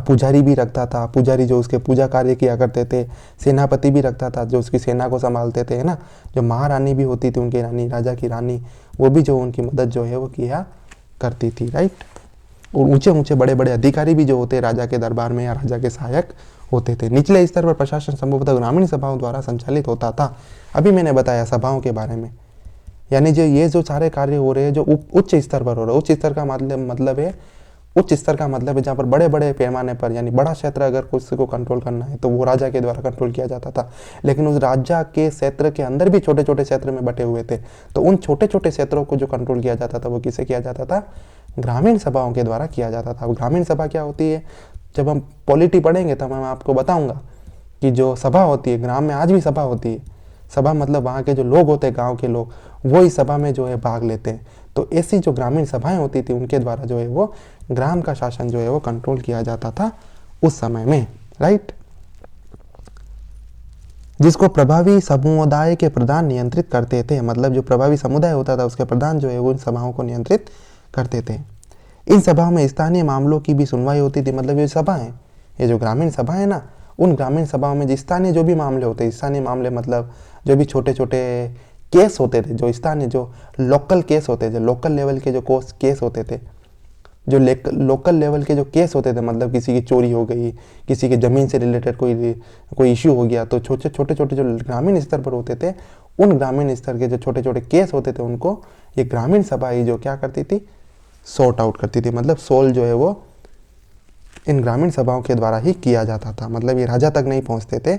पुजारी भी रखता था, पुजारी जो उसके पूजा कार्य किया करते थे। सेनापति भी रखता था जो उसकी सेना को संभालते थे, है ना। जो महारानी भी होती थी, उनकी रानी, राजा की रानी, वो भी जो उनकी मदद जो है वो किया करती थी, राइट। और ऊंचे ऊंचे बड़े बड़े अधिकारी भी जो होते राजा के दरबार में या राजा के सहायक होते थे। निचले स्तर पर प्रशासन संभवतः ग्रामीण सभाओं द्वारा संचालित होता था। अभी मैंने बताया सभाओं के बारे में, यानी जो ये जो सारे कार्य हो रहे हैं जो उच्च स्तर पर हो रहा है, उच्च स्तर का मतलब है जहाँ पर बड़े बड़े पैमाने पर, यानी बड़ा क्षेत्र अगर किसी को कंट्रोल करना है तो वो राजा के द्वारा कंट्रोल किया जाता था। लेकिन उस राजा के क्षेत्र के अंदर भी छोटे छोटे क्षेत्र में बटे हुए थे, तो उन छोटे छोटे क्षेत्रों को जो कंट्रोल किया जाता था वो किसे किया जाता था? ग्रामीण सभाओं के द्वारा किया जाता था। अब ग्रामीण सभा क्या होती है, जब हम पॉलिटी पढ़ेंगे तब मैं आपको बताऊंगा कि जो सभा होती है, ग्राम में आज भी सभा होती है। सभा मतलब वहाँ के जो लोग होते हैं, गांव के लोग, वो इस सभा में जो है भाग लेते हैं। तो ऐसी जो ग्रामीण सभाएं होती थी उनके द्वारा जो है वो ग्राम का शासन जो है वो कंट्रोल किया जाता था उस समय में, राइट। जिसको प्रभावी समुदाय के प्रधान नियंत्रित करते थे, मतलब जो प्रभावी समुदाय होता था उसके प्रधान जो है वो इन सभाओं को नियंत्रित करते थे। इन सभाओं में स्थानीय मामलों की भी सुनवाई होती थी। मतलब ये सभा है, ये जो ग्रामीण सभा है ना, उन ग्रामीण सभाओं में स्थानीय जो भी मामले होते हैं, स्थानीय मामले मतलब जो भी छोटे छोटे केस होते थे, जो स्थानीय जो लोकल केस होते थे, लोकल लेवल के जो केस होते थे, जो लोकल लेवल के जो केस होते थे, मतलब किसी की चोरी हो गई, किसी के ज़मीन से रिलेटेड कोई इश्यू हो गया, तो छोटे छोटे जो ग्रामीण स्तर पर होते थे, उन ग्रामीण स्तर के जो छोटे छोटे केस होते थे उनको ये ग्रामीण सभा ही जो क्या करती थी, सॉर्ट आउट करती थी। मतलब सोल्व जो है वो इन ग्रामीण सभाओं के द्वारा ही किया जाता था। मतलब ये राजा तक नहीं पहुंचते थे,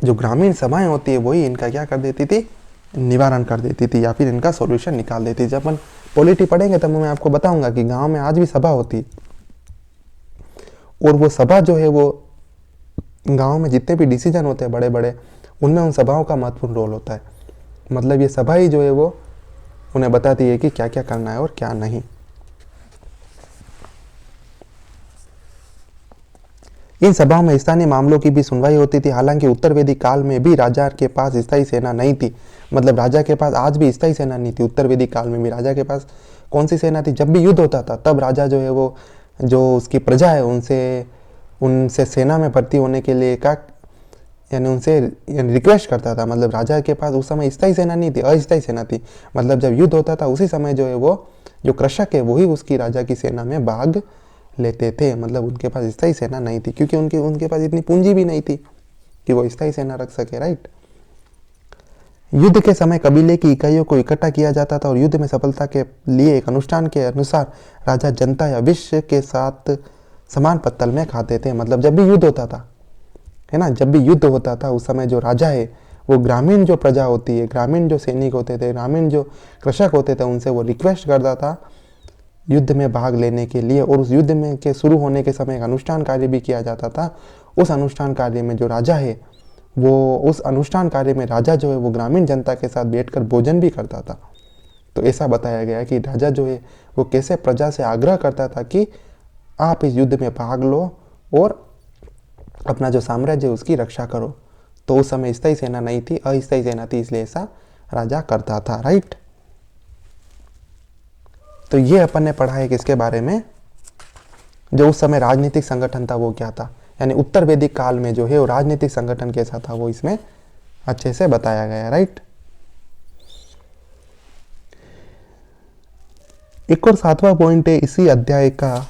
जो ग्रामीण सभाएं होती है वही इनका क्या कर देती थी, निवारण कर देती थी या फिर इनका सॉल्यूशन निकाल देती थी। जब अपन पॉलिटी पढ़ेंगे तब मैं आपको बताऊंगा कि गांव में आज भी सभा होती है, और वो सभा जो है वो गांव में जितने भी डिसीजन होते हैं बड़े बड़े, उनमें उन सभाओं का महत्वपूर्ण रोल होता है। मतलब ये सभा ही जो है वो उन्हें बताती है कि क्या क्या करना है और क्या नहीं। इन सभाओं में स्थानीय मामलों की भी सुनवाई होती थी। हालांकि उत्तर वैदिक काल में भी राजा के पास स्थायी सेना नहीं थी। मतलब राजा के पास आज भी स्थायी सेना नहीं थी। उत्तर वैदिक काल में भी राजा के पास कौन सी सेना थी? जब भी युद्ध होता था तब राजा जो है वो जो उसकी प्रजा है उनसे सेना में भर्ती होने के लिए यानी उनसे रिक्वेस्ट करता था। मतलब राजा के पास उस समय स्थायी सेना नहीं थी, अस्थायी सेना थी। मतलब जब युद्ध होता था उसी समय जो है वो जो कृषक है वही उसकी राजा की सेना में भाग लेते थे। मतलब उनके पास स्थायी सेना नहीं थी, क्योंकि उनके पास इतनी पूंजी भी नहीं थी कि वो स्थायी सेना रख सके, राइट। युद्ध के समय कबीले की इकाइयों को इकट्ठा किया जाता था और युद्ध में सफलता के लिए एक अनुष्ठान के अनुसार राजा जनता या विश्व के साथ समान पत्तल में खाते थे। मतलब जब भी युद्ध होता था, है ना, जब भी युद्ध होता था उस समय जो राजा है वो ग्रामीण जो प्रजा होती है, ग्रामीण जो सैनिक होते थे, ग्रामीण जो कृषक होते थे, उनसे वो रिक्वेस्ट करता था युद्ध में भाग लेने के लिए। और उस युद्ध में के शुरू होने के समय एक अनुष्ठान कार्य भी किया जाता था। उस अनुष्ठान कार्य में जो राजा है वो उस अनुष्ठान कार्य में राजा जो है वो ग्रामीण जनता के साथ बैठकर भोजन भी करता था। तो ऐसा बताया गया कि राजा जो है वो कैसे प्रजा से आग्रह करता था कि आप इस युद्ध में भाग लो और अपना जो साम्राज्य है उसकी रक्षा करो। तो उस समय स्थायी सेना नहीं थी, अस्थायी सेना थी, इसलिए ऐसा राजा करता था, राइट। तो ये अपन ने पढ़ा है किसके बारे में, जो उस समय राजनीतिक संगठन था वो क्या था, यानी उत्तर वैदिक काल में जो है वो राजनीतिक संगठन कैसा था वो इसमें अच्छे से बताया गया, राइट। एक और 7वां पॉइंट है इसी अध्याय का,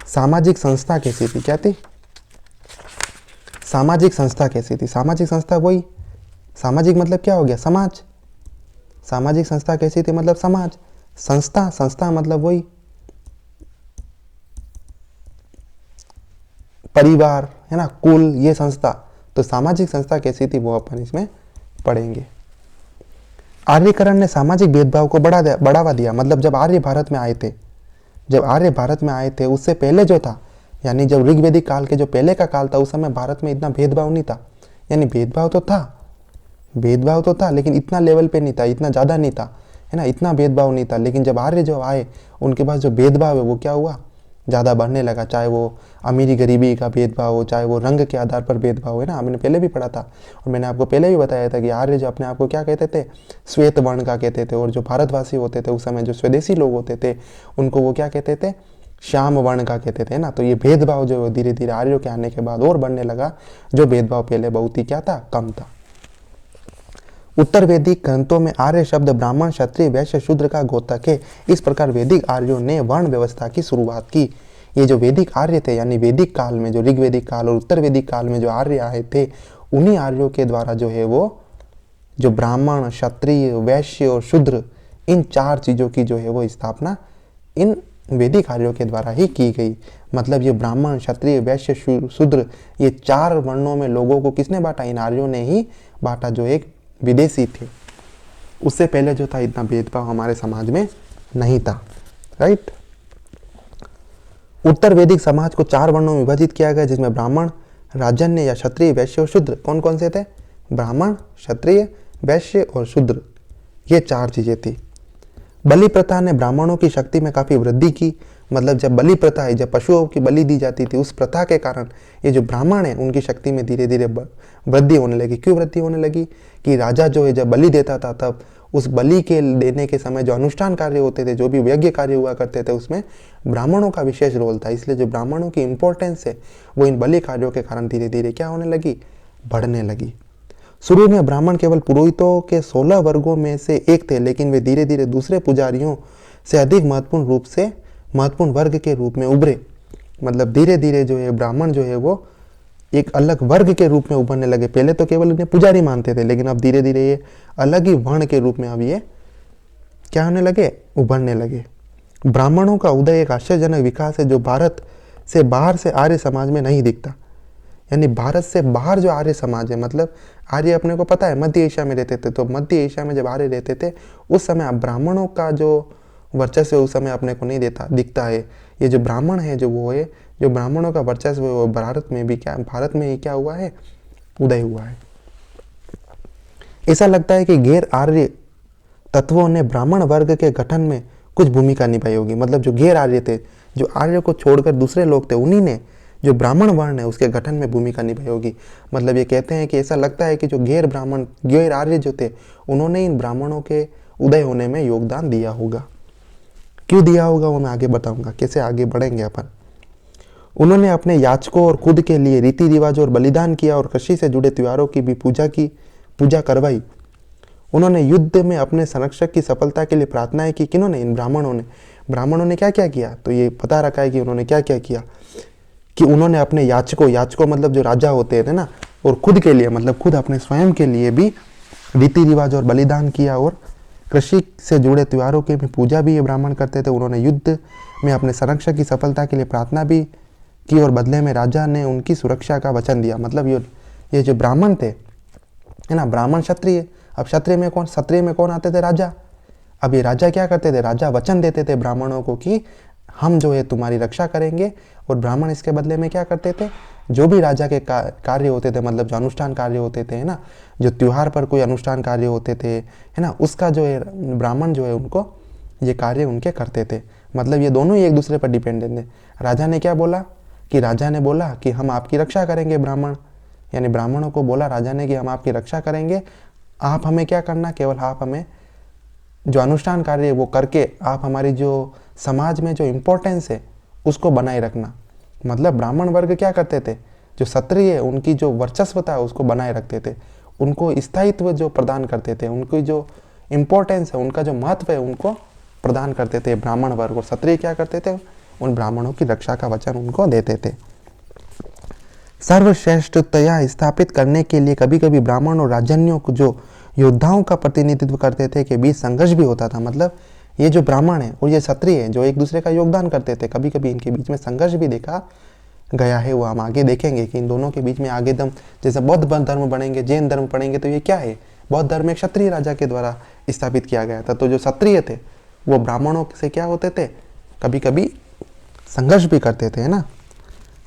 सामाजिक संस्था कैसी थी। क्या थी? सामाजिक संस्था कैसी थी? सामाजिक संस्था वही, सामाजिक मतलब क्या हो गया? समाज। सामाजिक संस्था कैसी थी? मतलब समाज। संस्था मतलब वही परिवार, है ना, कुल, ये संस्था। तो सामाजिक संस्था कैसी थी वो अपन इसमें पढ़ेंगे। आर्यकरण ने सामाजिक भेदभाव को बढ़ावा दिया। मतलब जब आर्य भारत में आए थे उससे पहले जो था, यानी जब ऋग्वेदिक काल के जो पहले का काल था उस समय भारत में इतना भेदभाव नहीं था। यानी भेदभाव तो था लेकिन इतना लेवल पे नहीं था, इतना ज़्यादा नहीं था, है ना, इतना भेदभाव नहीं था। लेकिन जब आर्य जो आए उनके पास जो भेदभाव है वो क्या हुआ, ज़्यादा बढ़ने लगा। चाहे वो अमीरी गरीबी का भेदभाव हो, चाहे वो रंग के आधार पर भेदभाव, है ना, हमने पहले भी पढ़ा था और मैंने आपको पहले भी बताया था कि आर्य जो अपने आप को क्या कहते थे, श्वेत वर्ण का कहते थे। और जो भारतवासी होते थे उस समय जो स्वदेशी लोग होते थे उनको वो क्या कहते थे, श्याम वर्ण का कहते थे ना। तो ये भेदभाव जो धीरे धीरे आर्यों के आने के बाद और बढ़ने लगा, जो भेदभाव पहले बहुत ही क्या था, कम था। उत्तर वैदिक ग्रंथों में आर्य शब्द ब्राह्मण, क्षत्रिय, वैश्य, शूद्र का द्योतक है। इस प्रकार वैदिक आर्यों ने वर्ण व्यवस्था की शुरुआत की। ये जो वैदिक आर्य थे, यानी वैदिक काल में जो ऋग्वेदिक काल और उत्तर वैदिक काल में जो आर्य आए थे, उन्हीं आर्यों के द्वारा जो है वो जो ब्राह्मण, क्षत्रिय, वैश्य और शूद्र, इन 4 चीज़ों की जो है वो स्थापना इन वैदिक आर्यों के द्वारा ही की गई। मतलब ये ब्राह्मण, क्षत्रिय, वैश्य, शूद्र, ये 4 वर्णों में लोगों को किसने बांटा? इन आर्यों ने ही बांटा, जो एक विदेशी थे। उससे पहले जो था इतना भेदभाव हमारे समाज में नहीं था, राइट। उत्तर वैदिक समाज को 4 वर्णों में विभाजित किया गया, जिसमें ब्राह्मण, राजन्य या क्षत्रिय, वैश्य और शूद्र। कौन कौन से थे? ब्राह्मण, क्षत्रिय, वैश्य और शूद्र, ये 4 चीजें थी। बलि प्रथा ने ब्राह्मणों की शक्ति में काफी वृद्धि की। मतलब जब बलि प्रथा है, जब पशुओं की बलि दी जाती थी, उस प्रथा के कारण ये जो ब्राह्मण है उनकी शक्ति में धीरे धीरे वृद्धि होने लगी। क्यों वृद्धि होने लगी? कि राजा जो है जब बलि देता था, तब उस बलि के देने के समय जो अनुष्ठान कार्य होते थे, जो भी यज्ञ कार्य हुआ करते थे, उसमें ब्राह्मणों का विशेष रोल था। इसलिए जो ब्राह्मणों की इंपॉर्टेंस है वो इन बलि कार्यों के कारण धीरे धीरे क्या होने लगी? बढ़ने लगी। शुरू में ब्राह्मण केवल पुरोहितों के 16 वर्गों में से एक थे, लेकिन वे धीरे धीरे दूसरे पुजारियों से अधिक महत्वपूर्ण वर्ग के रूप में उभरे। मतलब धीरे धीरे जो है ब्राह्मण जो है वो एक अलग वर्ग के रूप में उभरने लगे। पहले तो केवल इन्हें पुजारी मानते थे, लेकिन अब धीरे धीरे ये अलग ही वर्ण के रूप में अब ये क्या होने लगे? उभरने लगे। ब्राह्मणों का उदय एक आश्चर्यजनक विकास है, जो भारत से बाहर से आर्य समाज में नहीं दिखता। यानी भारत से बाहर जो आर्य समाज है, मतलब आर्य अपने को पता है मध्य एशिया में रहते थे, तो मध्य एशिया में जब आर्य रहते थे उस समय ब्राह्मणों का जो वर्चस्व उस समय अपने को नहीं दिखता है। ये जो ब्राह्मण है जो वो है, जो ब्राह्मणों का वर्चस्व है वो भारत में ही क्या हुआ है? उदय हुआ है। ऐसा लगता है कि गैर आर्य तत्वों ने ब्राह्मण वर्ग के गठन में कुछ भूमिका निभाई होगी। मतलब जो गैर आर्य थे, जो आर्य को छोड़कर दूसरे लोग थे, उन्हीं ने जो ब्राह्मण वर्ण है उसके गठन में भूमिका निभाई होगी। मतलब ये कहते हैं कि ऐसा लगता है कि जो गैर आर्य जो थे, उन्होंने इन ब्राह्मणों के उदय होने में योगदान दिया होगा। क्यों दिया होगा वो मैं आगे बताऊंगा, कैसे आगे बढ़ेंगे अपन। उन्होंने अपने याचकों और खुद के लिए रीति रिवाज और बलिदान किया, और कृषि से जुड़े त्योहारों की भी पूजा करवाई। उन्होंने युद्ध में अपने संरक्षक की सफलता के लिए प्रार्थनाएं की। किन्होंने? इन ब्राह्मणों ने क्या क्या किया? तो ये पता रखा है कि उन्होंने क्या क्या किया, कि उन्होंने अपने याचकों मतलब जो राजा होते थे ना, और खुद के लिए मतलब खुद अपने स्वयं के लिए भी रीति रिवाज और बलिदान किया, और कृषि से जुड़े त्योहारों की भी पूजा भी ये ब्राह्मण करते थे। उन्होंने युद्ध में अपने संरक्षक की सफलता के लिए प्रार्थना भी की, और बदले में राजा ने उनकी सुरक्षा का वचन दिया। मतलब ये जो ब्राह्मण थे, है ना, ब्राह्मण क्षत्रिय। अब क्षत्रिय में कौन आते थे? राजा। अब ये राजा क्या करते थे? राजा वचन देते थे ब्राह्मणों को कि हम जो है तुम्हारी रक्षा करेंगे, और ब्राह्मण इसके बदले में क्या करते थे? जो भी राजा के कार्य होते थे, मतलब जो अनुष्ठान कार्य होते थे, है ना, जो त्योहार पर कोई अनुष्ठान कार्य होते थे, है ना, उसका जो है ब्राह्मण जो है उनको ये कार्य उनके करते थे। मतलब ये दोनों ही एक दूसरे पर डिपेंडेंट थे। राजा ने क्या बोला? राजा ने बोला कि हम आपकी रक्षा करेंगे। यानी ब्राह्मणों को बोला राजा ने कि हम आपकी रक्षा करेंगे, आप हमें क्या करना? केवल आप हमें जो अनुष्ठान कार्य है वो करके आप हमारी जो समाज में जो इम्पोर्टेंस है उसको बनाए रखना। मतलब ब्राह्मण वर्ग क्या करते थे? जो क्षत्रिय है उनकी जो वर्चस्व था उसको बनाए रखते थे, उनको स्थायित्व जो प्रदान करते थे, उनकी जो इम्पोर्टेंस है, उनका जो महत्व है उनको प्रदान करते थे ब्राह्मण वर्ग। और क्षत्रिय क्या करते थे? उन ब्राह्मणों की रक्षा का वचन उनको देते थे। सर्वश्रेष्ठतया स्थापित करने के लिए कभी कभी ब्राह्मण और राजन्यों को जो योद्धाओं का प्रतिनिधित्व करते थे के बीच संघर्ष भी होता था। मतलब ये जो ब्राह्मण है और ये क्षत्रिय है जो एक दूसरे का योगदान करते थे, कभी कभी इनके बीच में संघर्ष भी देखा गया है। वो हम आगे देखेंगे कि इन दोनों के बीच में आगे जैसे बौद्ध धर्म पढ़ेंगे, जैन धर्म पढ़ेंगे, तो ये क्या है? बौद्ध धर्म एक क्षत्रिय राजा के द्वारा स्थापित किया गया था। तो जो क्षत्रिय थे वो ब्राह्मणों से क्या होते थे? कभी कभी संघर्ष भी करते थे, है ना।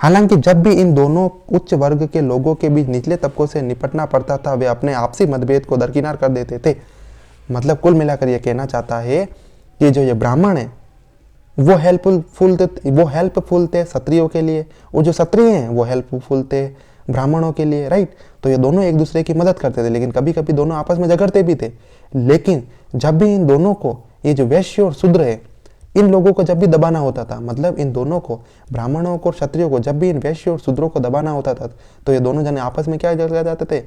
हालांकि जब भी इन दोनों उच्च वर्ग के लोगों के बीच निचले तबकों से निपटना पड़ता था, वे अपने आपसी मतभेद को दरकिनार कर देते थे। मतलब कुल मिलाकर यह कहना चाहता है कि जो ये ब्राह्मण है वो हेल्पफुल थे क्षत्रियों के लिए, और जो क्षत्रिय हैं वो हेल्पफुल थे ब्राह्मणों के लिए, राइट। तो ये दोनों एक दूसरे की मदद करते थे, लेकिन कभी कभी दोनों आपस में झगड़ते भी थे। लेकिन जब भी इन दोनों को, ये जो वैश्य और शूद्र है, इन लोगों को जब भी दबाना होता था, मतलब इन दोनों को, ब्राह्मणों को और क्षत्रियों को, जब भी इन वैश्य और शूद्रों को दबाना होता था, तो ये दोनों जने आपस में क्या कर जाते थे?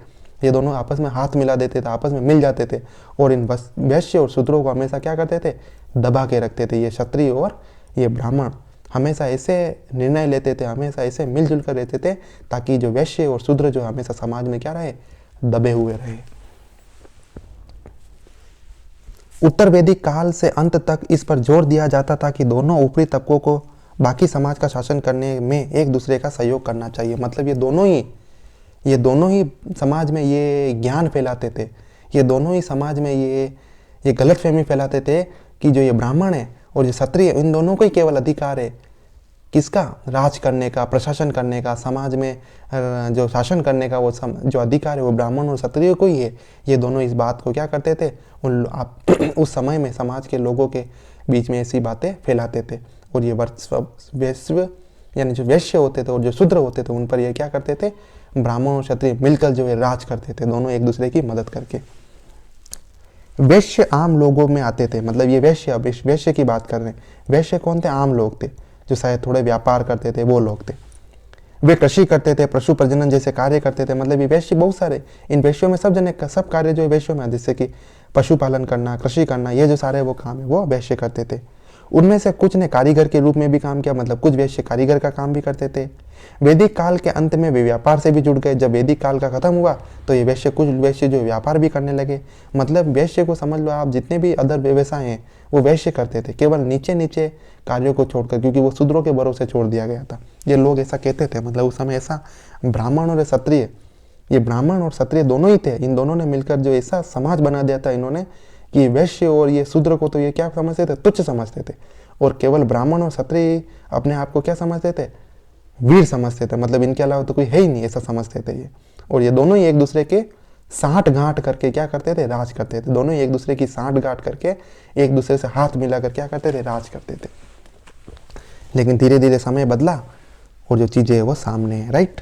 ये दोनों आपस में हाथ मिला देते थे, आपस में मिल जाते थे, और इन वैश्य और शूद्रों को हमेशा क्या करते थे? दबा के रखते थे। ये क्षत्रिय और ये ब्राह्मण हमेशा ऐसे निर्णय लेते थे, हमेशा ऐसे मिलजुल कर रहते थे, ताकि जो वैश्य और शूद्र जो हमेशा समाज में क्या रहे? दबे हुए रहे। उत्तर वैदिक काल से अंत तक इस पर जोर दिया जाता था कि दोनों ऊपरी तबकों को बाकी समाज का शासन करने में एक दूसरे का सहयोग करना चाहिए। मतलब ये दोनों ही समाज में ये ज्ञान फैलाते थे, ये दोनों ही समाज में ये गलतफहमी फैलाते थे कि जो ये ब्राह्मण है और ये क्षत्रिय, इन दोनों को ही केवल अधिकार है किसका, राज करने का, प्रशासन करने का, समाज में जो शासन करने का वो जो अधिकार है वो ब्राह्मण और क्षत्रिय को ही है। ये दोनों इस बात को क्या करते थे, उस समय में समाज के लोगों के बीच में ऐसी बातें फैलाते थे। और ये वैश्व यानी जो वैश्य होते थे और जो शूद्र होते थे उन पर ये क्या करते थे, ब्राह्मण और क्षत्रिय मिलकर जो है राज करते थे, दोनों एक दूसरे की मदद करके। वैश्य आम लोगों में आते थे, मतलब ये वैश्य की बात कर रहे हैं। वैश्य कौन थे, आम लोग थे जो शायद थोड़े व्यापार करते थे, वो लोग थे। वे कृषि करते थे, पशु प्रजनन जैसे कार्य करते थे। मतलब ये वैश्य बहुत सारे, इन वैश्यों में सब कार्य जो है वैश्यों में, जैसे कि पशुपालन करना, कृषि करना, ये जो सारे वो काम है वो वैश्य करते थे। उनमें से कुछ ने कारीगर के रूप में भी काम किया, मतलब कुछ वैश्य कारीगर का काम भी करते थे। वैदिक काल के अंत में वे व्यापार से भी जुड़ गए। जब वैदिक काल का खत्म हुआ तो ये कुछ वैश्य जो व्यापार भी करने लगे। मतलब वैश्य को समझ लो आप, जितने भी अदर व्यवसाय हैं वो वैश्य करते थे, केवल नीचे नीचे कार्यों को छोड़कर, क्योंकि वो शूद्रों के भरोसे छोड़ दिया गया था। ये लोग ऐसा कहते थे, मतलब उस समय ऐसा ब्राह्मण और क्षत्रिय, ये ब्राह्मण और क्षत्रिय दोनों ही थे, इन दोनों ने मिलकर जो ऐसा समाज बना दिया था इन्होंने कि वैश्य और ये शूद्र को तो ये क्या समझते थे, तुच्छ समझते थे। और केवल ब्राह्मण और क्षत्रिय अपने आप को क्या समझते थे, वीर समझते थे। मतलब इनके अलावा तो कोई है ही नहीं, ऐसा समझते थे ये। और ये दोनों ही एक दूसरे के साठ गांठ करके क्या करते थे, राज करते थे। दोनों ही एक दूसरे की साठ गांठ करके एक दूसरे से हाथ मिलाकर क्या करते थे, राज करते थे। लेकिन धीरे धीरे समय बदला और जो चीजें है वो सामने है, राइट।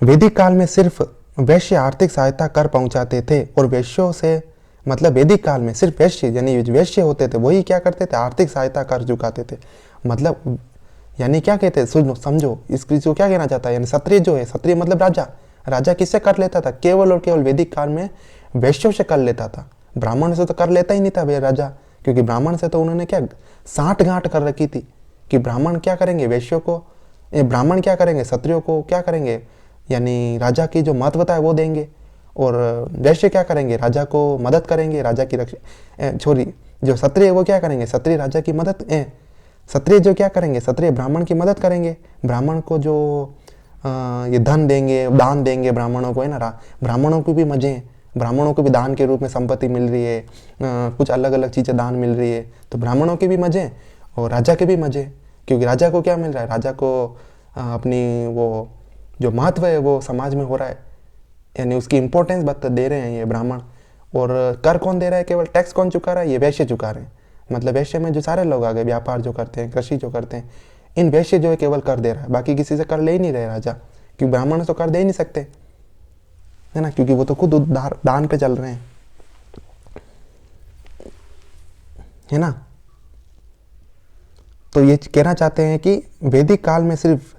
वैदिक काल में सिर्फ वैश्य आर्थिक सहायता कर पहुंचाते थे और वैश्यों से, मतलब वैदिक काल में सिर्फ वैश्य यानी वैश्य होते थे वही क्या करते थे, आर्थिक सहायता कर चुकाते थे। मतलब यानी क्या कहते हैं, समझो इसको क्या कहना चाहता है, यानी क्षत्रिय जो है, क्षत्रिय मतलब राजा, राजा किससे कर लेता था, केवल और केवल वैदिक काल में वैश्यों से कर लेता था। ब्राह्मण से तो कर लेता ही नहीं था वे राजा, क्योंकि ब्राह्मण से तो उन्होंने क्या साठ गांठ कर रखी थी कि ब्राह्मण क्या करेंगे, वैश्यों को, ब्राह्मण क्या करेंगे, क्षत्रियों को क्या करेंगे, यानी राजा की जो महत्वता है वो देंगे, और वैश्य क्या करेंगे, राजा को मदद करेंगे, राजा की रक्षा, जो क्षत्रिय वो क्या करेंगे, क्षत्रिय राजा की मदद, क्षत्रिय जो क्या करेंगे, क्षत्रिय ब्राह्मण की मदद करेंगे, ब्राह्मण को जो ये धन देंगे, दान देंगे ब्राह्मणों को, है ना। ब्राह्मणों को भी मजे हैं, ब्राह्मणों को भी दान के रूप में संपत्ति मिल रही है, कुछ अलग अलग चीज़ें दान मिल रही है, तो ब्राह्मणों के भी मजे और राजा के भी मजे, क्योंकि राजा को क्या मिल रहा है, राजा को अपनी वो जो महत्व है वो समाज में हो रहा है, यानी उसकी इंपॉर्टेंस दे रहे हैं ये ब्राह्मण। और कर कौन दे रहा है, केवल टैक्स कौन चुका रहा है, ये वैश्य चुका रहे हैं। मतलब वैश्य में जो सारे लोग आ गए, व्यापार जो करते हैं, कृषि जो करते हैं, इन वैश्य जो है केवल कर दे रहा है, बाकी किसी से कर ले ही नहीं रहे राजा, क्योंकि ब्राह्मण तो कर दे ही नहीं सकते, है ना, क्योंकि वो तो खुद दान पे चल रहे हैं, है ना। तो ये कहना चाहते हैं कि वैदिक काल में सिर्फ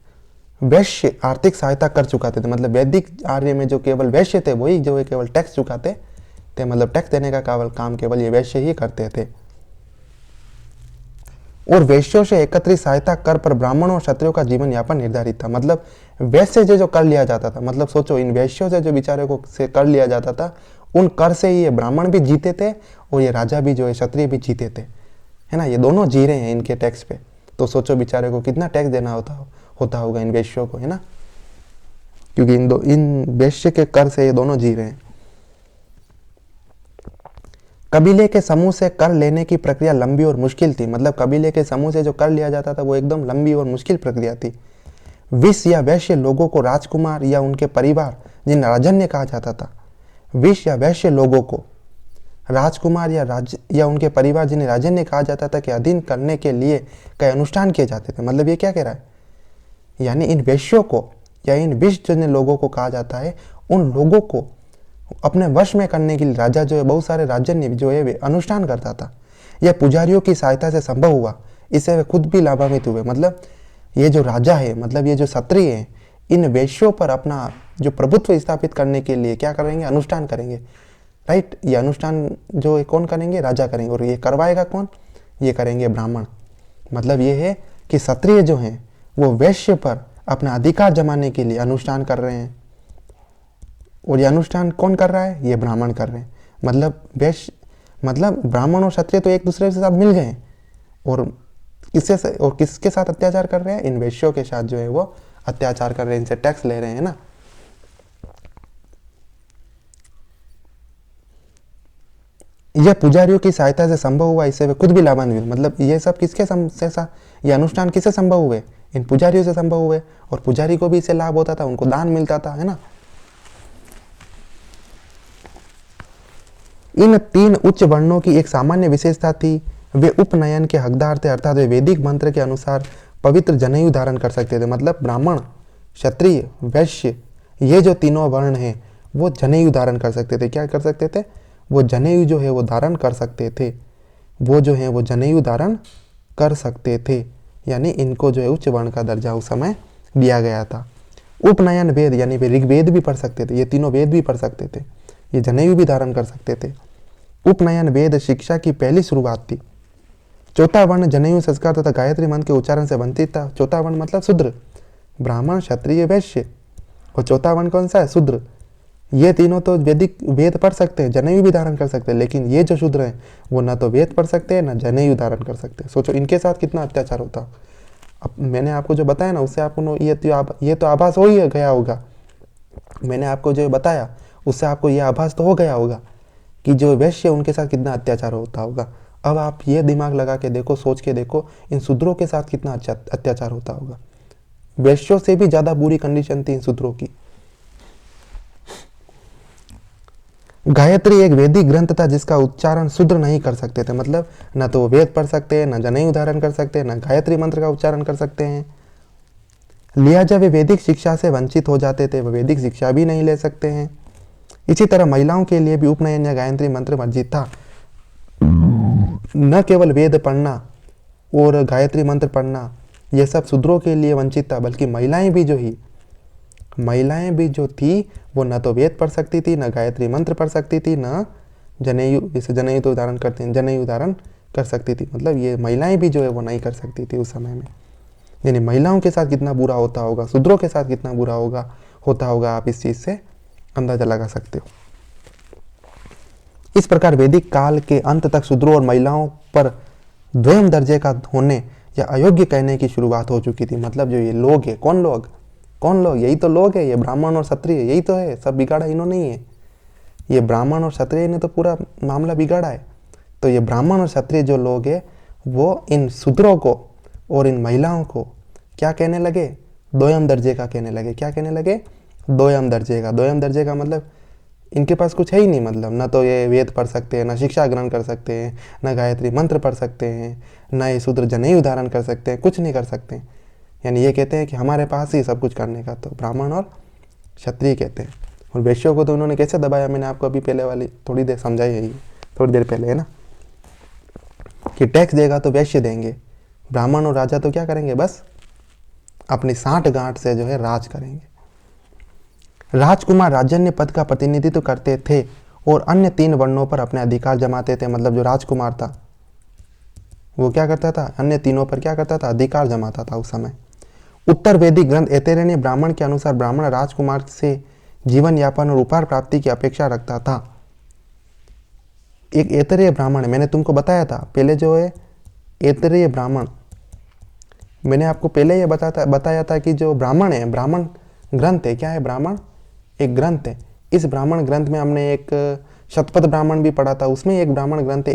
वैश्य आर्थिक सहायता कर चुकाते थे। मतलब वैदिक आर्य में जो केवल वैश्य थे वही जो है केवल टैक्स चुकाते थे, मतलब टैक्स देने का केवल काम केवल ये वैश्य ही करते थे। और वैश्यों से एकत्रित सहायता कर पर ब्राह्मणों और क्षत्रियों का जीवन यापन निर्धारित था। मतलब वैश्य जो कर लिया जाता था, मतलब सोचो इन वैश्यों से जो बेचारे को से कर लिया जाता था, उन कर से ही ये ब्राह्मण भी जीते थे और ये राजा भी जो है क्षत्रिय भी जीते थे, है ना। ये दोनों जी रहे हैं इनके टैक्स पे, तो सोचो बेचारे को कितना टैक्स देना होता होगा इन वैश्यों को, है ना, क्योंकि इन वैश्य के कर से ये दोनों जी रहे हैं। कबीले के समूह से कर लेने की प्रक्रिया लंबी और मुश्किल थी। मतलब कबीले के समूह से जो कर लिया जाता था वो एकदम लंबी और मुश्किल प्रक्रिया थी। विश या वैश्य लोगों को राजकुमार या उनके परिवार, जिन्हें राजन्य कहा जाता था, विश या वैश्य लोगों को राजकुमार या उनके परिवार, जिन्हें राजन्य कहा जाता था, के अधीन करने के लिए कई अनुष्ठान किए जाते थे। मतलब ये क्या कह रहा है, यानी इन वैश्यों को या इन विश जिन लोगों को कहा जाता है, उन लोगों को अपने वश में करने के लिए राजा जो है बहुत सारे राजन्य जो है वे अनुष्ठान करता था। यह पुजारियों की सहायता से संभव हुआ, इससे वे खुद भी लाभान्वित हुए। मतलब ये जो राजा है, मतलब ये जो क्षत्रिय है, इन वैश्यों पर अपना जो प्रभुत्व स्थापित करने के लिए क्या करेंगे, अनुष्ठान करेंगे, राइट। ये अनुष्ठान जो है कौन करेंगे, राजा करेंगे, और ये करवाएगा कौन, ये करेंगे ब्राह्मण। मतलब ये है कि क्षत्रिय जो हैं वो वैश्य पर अपना अधिकार जमाने के लिए अनुष्ठान कर रहे हैं, और ये अनुष्ठान कौन कर रहा है? ये ब्राह्मण कर रहे हैं। मतलब वैश्य, मतलब ब्राह्मण और क्षत्रिय तो एक दूसरे के साथ मिल गए हैं, और किसके साथ अत्याचार कर रहे हैं? इन वैश्यों के साथ जो है वो अत्याचार कर रहे हैं, इनसे टैक्स ले रहे हैं ना। यह पुजारियों की सहायता से संभव हुआ, इससे वे खुद भी लाभान्वित हुए। मतलब ये सब किसके ये अनुष्ठान किससे संभव हुए? इन पुजारियों से संभव हुए, और पुजारी को भी इससे लाभ होता था, उनको दान मिलता था, है ना। इन 3 उच्च वर्णों की एक सामान्य विशेषता थी, वे उपनयन के हकदार थे, अर्थात वे वैदिक मंत्र के अनुसार पवित्र जनेऊ धारण कर सकते थे। मतलब ब्राह्मण, क्षत्रिय, वैश्य, ये जो तीनों वर्ण हैं वो जनेऊ धारण कर सकते थे। क्या कर सकते थे? वो जनेऊ जो है वो धारण कर सकते थे, वो जो है वो जनेऊ धारण कर सकते थे, यानी इनको जो है उच्च वर्ण का दर्जा उस समय दिया गया था। उपनयन वेद, यानी वे ऋग्वेद भी पढ़ सकते थे, ये तीनों वेद भी पढ़ सकते थे, ये जनेऊ भी धारण कर सकते थे। उपनयन वेद शिक्षा की पहली शुरुआत थी। चौथा वर्ण जनेऊ संस्कार तथा गायत्री मंत्र के उच्चारण से वंचित था। चौथा वर्ण मतलब शूद्र, ब्राह्मण, क्षत्रिय, वैश्य, और चौथा वर्ण कौन सा है? शूद्र। ये तीनों तो वैदिक वेद पढ़ सकते हैं, जनेऊ भी धारण कर सकते हैं, लेकिन ये जो शूद्र हैं वो ना तो वेद पढ़ सकते हैं ना जनेऊ धारण कर सकते हैं। सोचो इनके साथ कितना अत्याचार होता। अब मैंने आपको जो बताया ना, उससे आपको ये तो आभास हो ही गया होगा। मैंने आपको जो बताया उससे आपको ये आभास तो हो गया होगा कि जो वैश्य उनके साथ कितना अत्याचार होता होगा। अब आप ये दिमाग लगा के देखो, सोच के देखो, इन शूद्रों के साथ कितना अत्याचार होता होगा। वैश्यों से भी ज्यादा बुरी कंडीशन थी इन शूद्रों की। गायत्री एक वैदिक ग्रंथ था जिसका उच्चारण शूद्र नहीं कर सकते थे। मतलब ना तो वो वेद पढ़ सकते हैं, ना जनेऊ धारण कर सकते हैं, ना गायत्री मंत्र का उच्चारण कर सकते हैं। लिहाजा वे वैदिक शिक्षा से वंचित हो जाते थे, वे वैदिक शिक्षा भी नहीं ले सकते हैं। इसी तरह महिलाओं के लिए भी उपनयन या गायत्री मंत्र वर्जित था। न केवल वेद पढ़ना और गायत्री मंत्र पढ़ना यह सब शूद्रों के लिए वंचित था, बल्कि महिलाएं भी जो थी वो न तो वेद पढ़ सकती थी, न गायत्री मंत्र पढ़ सकती थी, न जनेऊ, जैसे जनेऊ तो धारण करते हैं, जनेऊ धारण कर सकती थी। मतलब ये महिलाएं भी जो है वो नहीं कर सकती थी उस समय में। यानी महिलाओं के साथ कितना बुरा होता होगा, शूद्रों के साथ कितना बुरा होता होगा, आप इस चीज से अंदाजा लगा सकते हो। इस प्रकार वैदिक काल के अंत तक शूद्रों और महिलाओं पर द्वयम दर्जे का होने या अयोग्य कहने की शुरुआत हो चुकी थी। मतलब जो ये लोग है, कौन लोग? यही तो लोग है, ये ब्राह्मण और क्षत्रिय, यही तो है। सब बिगाड़ा इन्होंने ही है, ये ब्राह्मण और क्षत्रिय ने तो पूरा मामला बिगाड़ा है। तो ये ब्राह्मण और क्षत्रिय जो लोग हैं वो इन शूद्रों को और इन महिलाओं को क्या कहने लगे? द्वयम दर्जे का कहने लगे। क्या कहने लगे? द्वयम दर्जे का। द्वयम दर्जे का मतलब इनके पास कुछ है ही नहीं। मतलब ना तो ये वेद पढ़ सकते हैं, ना शिक्षा ग्रहण कर सकते हैं, ना गायत्री मंत्र पढ़ सकते हैं, ना ये शूद्र जनेऊ धारण कर सकते हैं, कुछ नहीं कर सकते हैं। यानी ये कहते हैं कि हमारे पास ही सब कुछ करने का। तो ब्राह्मण और क्षत्रिय कहते हैं। और वैश्यों को तो उन्होंने कैसे दबाया? मैंने आपको अभी पहले वाली थोड़ी देर समझाई है, थोड़ी देर पहले, है ना, कि टैक्स देगा तो वैश्य देंगे, ब्राह्मण और राजा तो क्या करेंगे? बस अपनी साठ गांठ से जो है राज करेंगे। राजकुमार राजन्य पद का प्रतिनिधित्व करते थे और अन्य 3 वर्णों पर अपने अधिकार जमाते थे। मतलब जो राजकुमार था वो क्या करता था? अन्य तीनों पर क्या करता था? अधिकार जमाता था उस समय। उत्तर वैदिक ग्रंथ ऐतरेय ब्राह्मण के अनुसार ब्राह्मण राजकुमार से जीवन यापन और उपहार प्राप्ति की अपेक्षा रखता था। एक ऐतरेय ब्राह्मण है, मैंने तुमको बताया था पहले, जो है ऐतरेय ब्राह्मण, मैंने आपको पहले ये बताया था कि जो ब्राह्मण है, ब्राह्मण ग्रंथ है। क्या है ब्राह्मण? एक ग्रंथ है। इस ब्राह्मण ग्रंथ में हमने एक शतपथ ब्राह्मण भी पढ़ा था, उसमें एक ब्राह्मण ग्रंथ है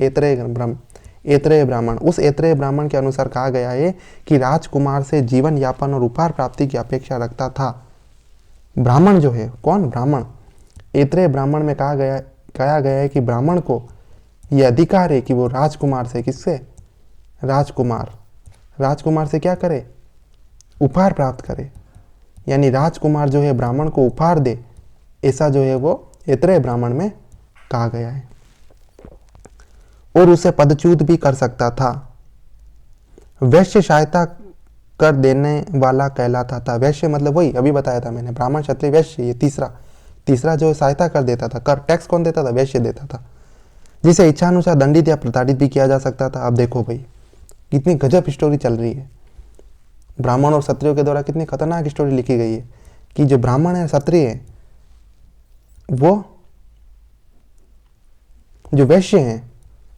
ऐतरेय ब्राह्मण। उस ऐतरेय ब्राह्मण के अनुसार कहा गया है कि राजकुमार से जीवन यापन और उपहार प्राप्ति की अपेक्षा रखता था। ब्राह्मण जो है, कौन? ब्राह्मण। ऐतरेय ब्राह्मण में कहा गया है कि ब्राह्मण को यह अधिकार है कि वो राजकुमार से, किससे? राजकुमार से क्या करे? उपहार प्राप्त करे। यानी राजकुमार जो है ब्राह्मण को उपहार दे, ऐसा जो है वो ऐतरेय ब्राह्मण में कहा गया है। और उसे पदच्युत भी कर सकता था। वैश्य सहायता कर देने वाला कहलाता था। वैश्य मतलब वही अभी बताया था मैंने, ब्राह्मण, क्षत्रिय, वैश्य। ये तीसरा जो सहायता कर देता था, कर टैक्स कौन देता था? वैश्य देता था, जिसे इच्छानुसार दंडित या प्रताड़ित भी किया जा सकता था। अब देखो भाई कितनी गजब स्टोरी चल रही है। ब्राह्मण और क्षत्रियों के द्वारा कितनी खतरनाक स्टोरी लिखी गई है कि जो ब्राह्मण है, क्षत्रिय है, वो जो वैश्य हैं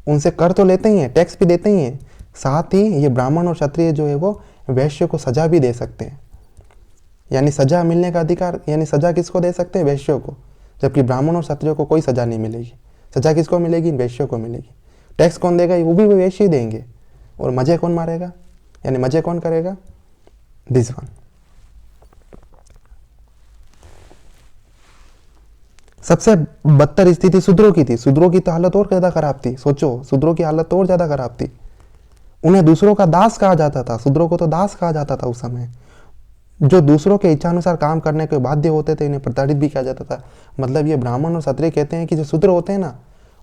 उनसे कर तो लेते ही हैं, टैक्स भी देते ही हैं, साथ ही ये ब्राह्मण और क्षत्रिय जो है वो वैश्य को सजा भी दे सकते हैं। यानी सजा मिलने का अधिकार, यानी सजा किसको दे सकते हैं? वैश्यों को, जबकि ब्राह्मण और क्षत्रियों को कोई सजा नहीं मिलेगी। सजा किसको मिलेगी? वैश्यों को मिलेगी। टैक्स कौन देगा? वो भी वैश्य ही देंगे। और मजे कौन मारेगा, यानी मजे कौन करेगा? This one. सबसे बदतर स्थिति शूद्रों की थी। शूद्रों की तो हालत और ज्यादा खराब थी। सोचो, शूद्रों की हालत तो और ज्यादा खराब थी। उन्हें दूसरों का दास कहा जाता था। शूद्रों को तो दास कहा जाता था उस समय। जो दूसरों के इच्छानुसार काम करने के बाध्य होते थे, इन्हें प्रताड़ित भी किया जाता था। मतलब ये ब्राह्मण और क्षत्रिय कहते हैं कि जो शूद्र होते हैं ना,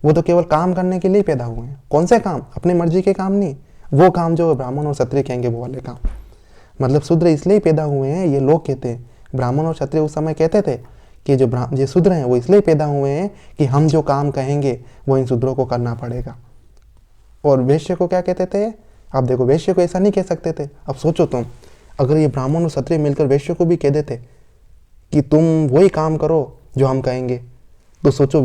वो तो केवल काम करने के लिए पैदा हुए हैं। कौन से काम? अपनी मर्जी के काम नहीं, वो काम जो ब्राह्मण और क्षत्रिय कहेंगे वो वाले काम। मतलब शूद्र इसलिए पैदा हुए हैं, ये लोग कहते हैं। ब्राह्मण और क्षत्रिय उस समय कहते थे कि जो शूद्र हैं वो इसलिए पैदा हुए हैं कि हम जो काम कहेंगे वो इन शूद्रों को करना पड़ेगा। और वैश्य को क्या कहते थे? आप देखो, वैश्य को ऐसा नहीं कह सकते थे। अब सोचो तुम, अगर ये ब्राह्मण और क्षत्रिय मिलकर वैश्य को भी कह देते कि तुम वही काम करो जो हम कहेंगे, तो सोचो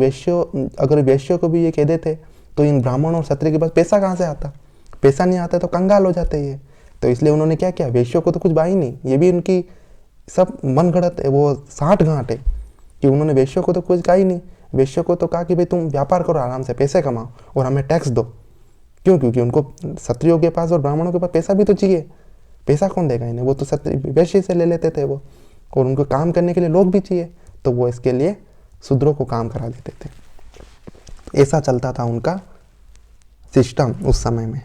अगर वैश्य को भी ये कह देते तो इन ब्राह्मण और क्षत्रिय के पास पैसा कहाँ से आता? पैसा नहीं आता तो कंगाल हो जाते ये। तो इसलिए उन्होंने क्या किया? वैश्य को तो कुछ बाई नहीं, ये भी उनकी सब मन गढ़ंत है, वो साठ गांठ है कि उन्होंने वैश्य को तो कुछ कहा ही नहीं। वैश्य को तो कहा कि भाई तुम व्यापार करो, आराम से पैसे कमाओ और हमें टैक्स दो। क्यों? क्योंकि उनको क्षत्रियों के पास और ब्राह्मणों के पास पैसा भी तो चाहिए। पैसा कौन देगा इन्हें? वो तो वैश्य से ले लेते थे वो, और उनको काम करने के लिए लोग भी चाहिए, तो वो इसके लिए शूद्रों को काम करा देते थे। ऐसा चलता था उनका सिस्टम उस समय में।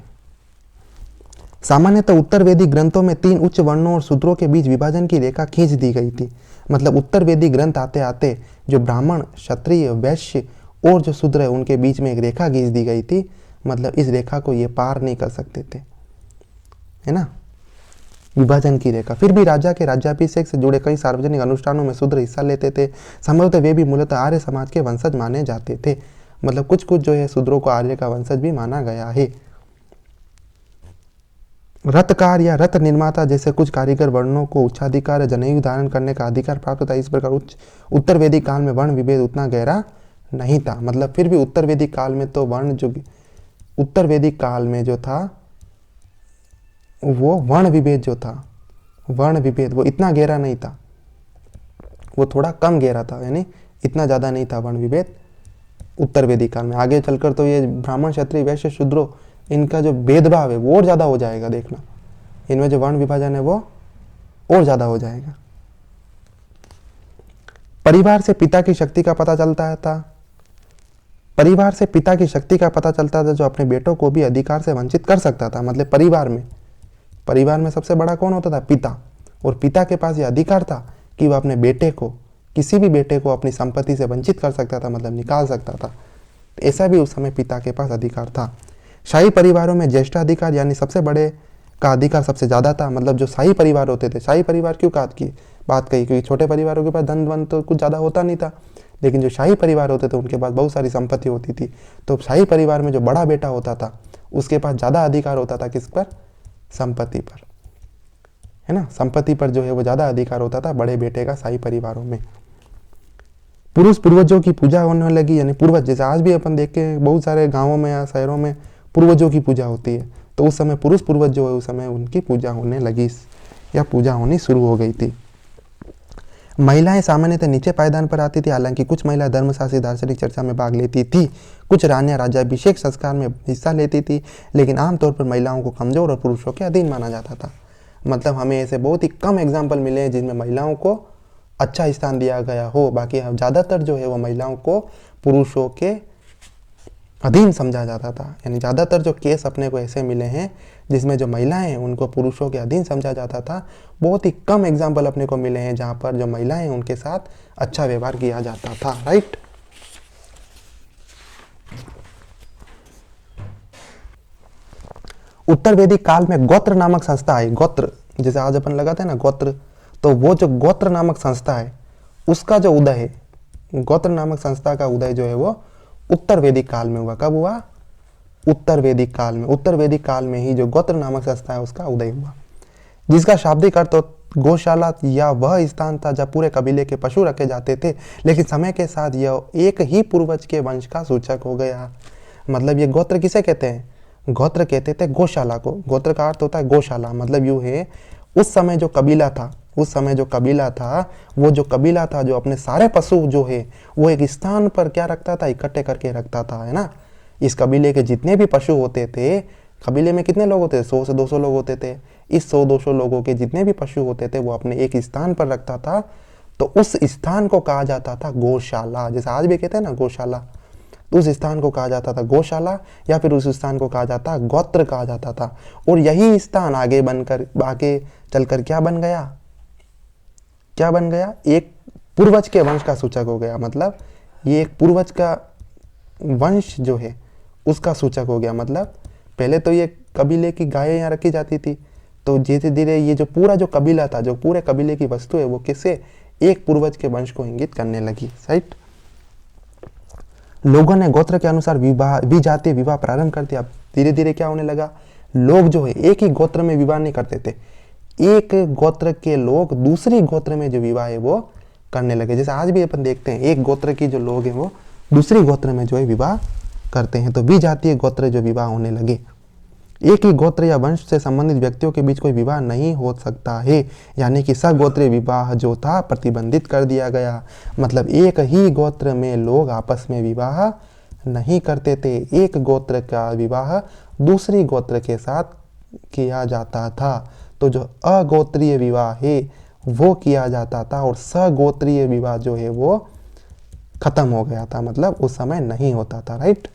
सामान्यतः उत्तर वैदिक ग्रंथों में 3 उच्च वर्णों और शूद्रों के बीच विभाजन की रेखा खींच दी गई थी। मतलब उत्तर वैदिक ग्रंथ आते आते जो ब्राह्मण, क्षत्रिय, वैश्य और जो शूद्र है उनके बीच में एक रेखा खींच दी गई थी। मतलब इस रेखा को ये पार नहीं कर सकते थे, है ना, विभाजन की रेखा। फिर भी राजा के राज्याभिषेक से जुड़े कई सार्वजनिक अनुष्ठानों में शूद्र हिस्सा लेते थे। संभवतः वे भी मूलतः आर्य समाज के वंशज माने जाते थे। मतलब कुछ कुछ जो है शूद्रों को आर्य का वंशज भी माना गया है। रथकार या रथ निर्माता जैसे कुछ कारीगर वर्णों को उच्चाधिकार या जनेऊ धारण करने का अधिकार प्राप्त था। इस प्रकार उत्तर वैदिक काल में वर्ण विभेद उतना गहरा नहीं था। मतलब फिर भी उत्तर वैदिक काल में तो उत्तर वैदिक काल में जो था वो वर्ण विभेद वो इतना गहरा नहीं था, वो थोड़ा कम गहरा था, यानी इतना ज़्यादा नहीं था वर्ण विभेद उत्तर वैदिक काल में। आगे चलकर तो ये ब्राह्मण, क्षत्रिय, वैश्य, शूद्रो, इनका जो भेदभाव है वो और ज़्यादा हो जाएगा। देखना, इनमें जो वर्ण विभाजन है वो और ज़्यादा हो जाएगा। परिवार से पिता की शक्ति का पता चलता था। परिवार से पिता की शक्ति का पता चलता था, जो अपने बेटों को भी अधिकार से वंचित कर सकता था। मतलब परिवार में सबसे बड़ा कौन होता था? पिता। और पिता के पास यह अधिकार था कि वह अपने बेटे को, किसी भी बेटे को अपनी संपत्ति से वंचित कर सकता था, मतलब निकाल सकता था। ऐसा भी उस समय पिता के पास अधिकार था। शाही परिवारों में ज्येष्ठाधिकार यानी सबसे बड़े का अधिकार सबसे ज़्यादा था। मतलब जो शाही परिवार होते थे, शाही परिवार क्यों बात कही? क्योंकि छोटे परिवारों के पास धन वन तो कुछ ज़्यादा होता नहीं था, लेकिन जो शाही परिवार होते थे उनके पास बहुत सारी संपत्ति होती थी। तो शाही परिवार में जो बड़ा बेटा होता था उसके पास ज़्यादा अधिकार होता था। किस पर? संपत्ति पर, है ना। संपत्ति पर जो है वो ज़्यादा अधिकार होता था बड़े बेटे का शाही परिवारों में। पुरुष पूर्वजों की पूजा होने लगी, यानी पूर्वज, जैसे आज भी अपन देख के बहुत सारे गाँवों में या शहरों में पूर्वजों की पूजा होती है, तो उस समय पुरुष पूर्वज जो है उस समय उनकी पूजा होने लगी या पूजा होनी शुरू हो गई थी। महिलाएं सामान्यतः नीचे पायदान पर आती थी। हालांकि कुछ महिलाएं धर्मशास्त्री दार्शनिक चर्चा में भाग लेती थी। कुछ रानियां राज्याभिषेक संस्कार में हिस्सा लेती थी, लेकिन आमतौर पर महिलाओं को कमजोर और पुरुषों के अधीन माना जाता था। मतलब हमें ऐसे बहुत ही कम एग्जाम्पल मिले हैं जिनमें महिलाओं को अच्छा स्थान दिया गया हो। बाकी ज़्यादातर जो है वो महिलाओं को पुरुषों के अधीन समझा जाता था। यानी ज़्यादातर जो केस अपने को ऐसे मिले हैं जिसमें जो महिलाएं हैं उनको पुरुषों के अधीन समझा जाता था। बहुत ही कम एग्जाम्पल अपने को मिले हैं जहाँ पर जो महिलाएं हैं उनके साथ अच्छा व्यवहार किया जाता था, राइट। उत्तर वैदिक काल में गोत्र नामक संस्था है। गोत्र, जैसे आज अपन लगाते हैं ना गोत्र, तो वो जो गोत्र नामक संस्था है उसका जो उदय है, गोत्र नामक संस्था का उदय जो है वो उत्तर वैदिक काल में हुआ। कब हुआ? उत्तर वैदिक काल में। उत्तर वैदिक काल में ही जो गोत्र नामक संस्था है उसका उदय हुआ, जिसका शाब्दिक अर्थ गौशाला या वह स्थान था जहाँ पूरे कबीले के पशु रखे जाते थे, लेकिन समय के साथ यह एक ही पूर्वज के वंश का सूचक हो गया। मतलब ये गोत्र किसे कहते हैं? गोत्र कहते थे गौशाला को। गोत्र का अर्थ होता है गौशाला। मतलब यूँ है उस समय जो कबीला था, वो जो कबीला था जो अपने सारे पशु जो है वो एक स्थान पर क्या रखता था, इकट्ठे करके रखता था, है ना। इस कबीले के जितने भी पशु होते थे, कबीले में कितने लोग होते थे? 100 से 200 लोग होते थे। इस 100-200 लोगों के जितने भी पशु होते थे वो अपने एक स्थान पर रखता था, तो उस स्थान को कहा जाता था गौशाला। जैसे आज भी कहते हैं ना गौशाला, तो उस स्थान को कहा जाता था गौशाला, या फिर उस स्थान को कहा जाता गोत्र कहा जाता था। और यही स्थान आगे चलकर क्या बन गया? एक पूर्वज के वंश का सूचक हो गया। मतलब ये एक पूर्वज का वंश जो है उसका सूचक हो गया। मतलब पहले तो ये कबीले की गायें यहाँ रखी जाती थी, तो धीरे धीरे ये जो पूरा जो कबीला था, जो पूरे कबीले की वस्तु है, वो किससे? एक पूर्वज के वंश को इंगित करने लगी। राइट। लोगों ने गोत्र के अनुसार विजातीय विवाह प्रारंभ कर दिया। धीरे धीरे क्या होने लगा? लोग जो है एक ही गोत्र में विवाह नहीं करते थे, एक गोत्र के लोग दूसरी गोत्र में जो विवाह है वो करने लगे। जैसे आज भी अपन देखते हैं एक गोत्र की जो लोग हैं वो दूसरी गोत्र में जो है विवाह करते हैं, तो विजातीय गोत्र जो विवाह होने लगे। एक ही गोत्र या वंश से संबंधित व्यक्तियों के बीच कोई विवाह नहीं हो सकता है, यानी कि सगोत्रीय विवाह जो था प्रतिबंधित कर दिया गया। मतलब एक ही गोत्र में लोग आपस में विवाह नहीं करते थे, एक गोत्र का विवाह दूसरी गोत्र के साथ किया जाता था। तो जो अगोत्रीय विवाह है वो किया जाता था, और सगोत्रीय विवाह जो है वो खत्म हो गया था, मतलब उस समय नहीं होता था। राइट।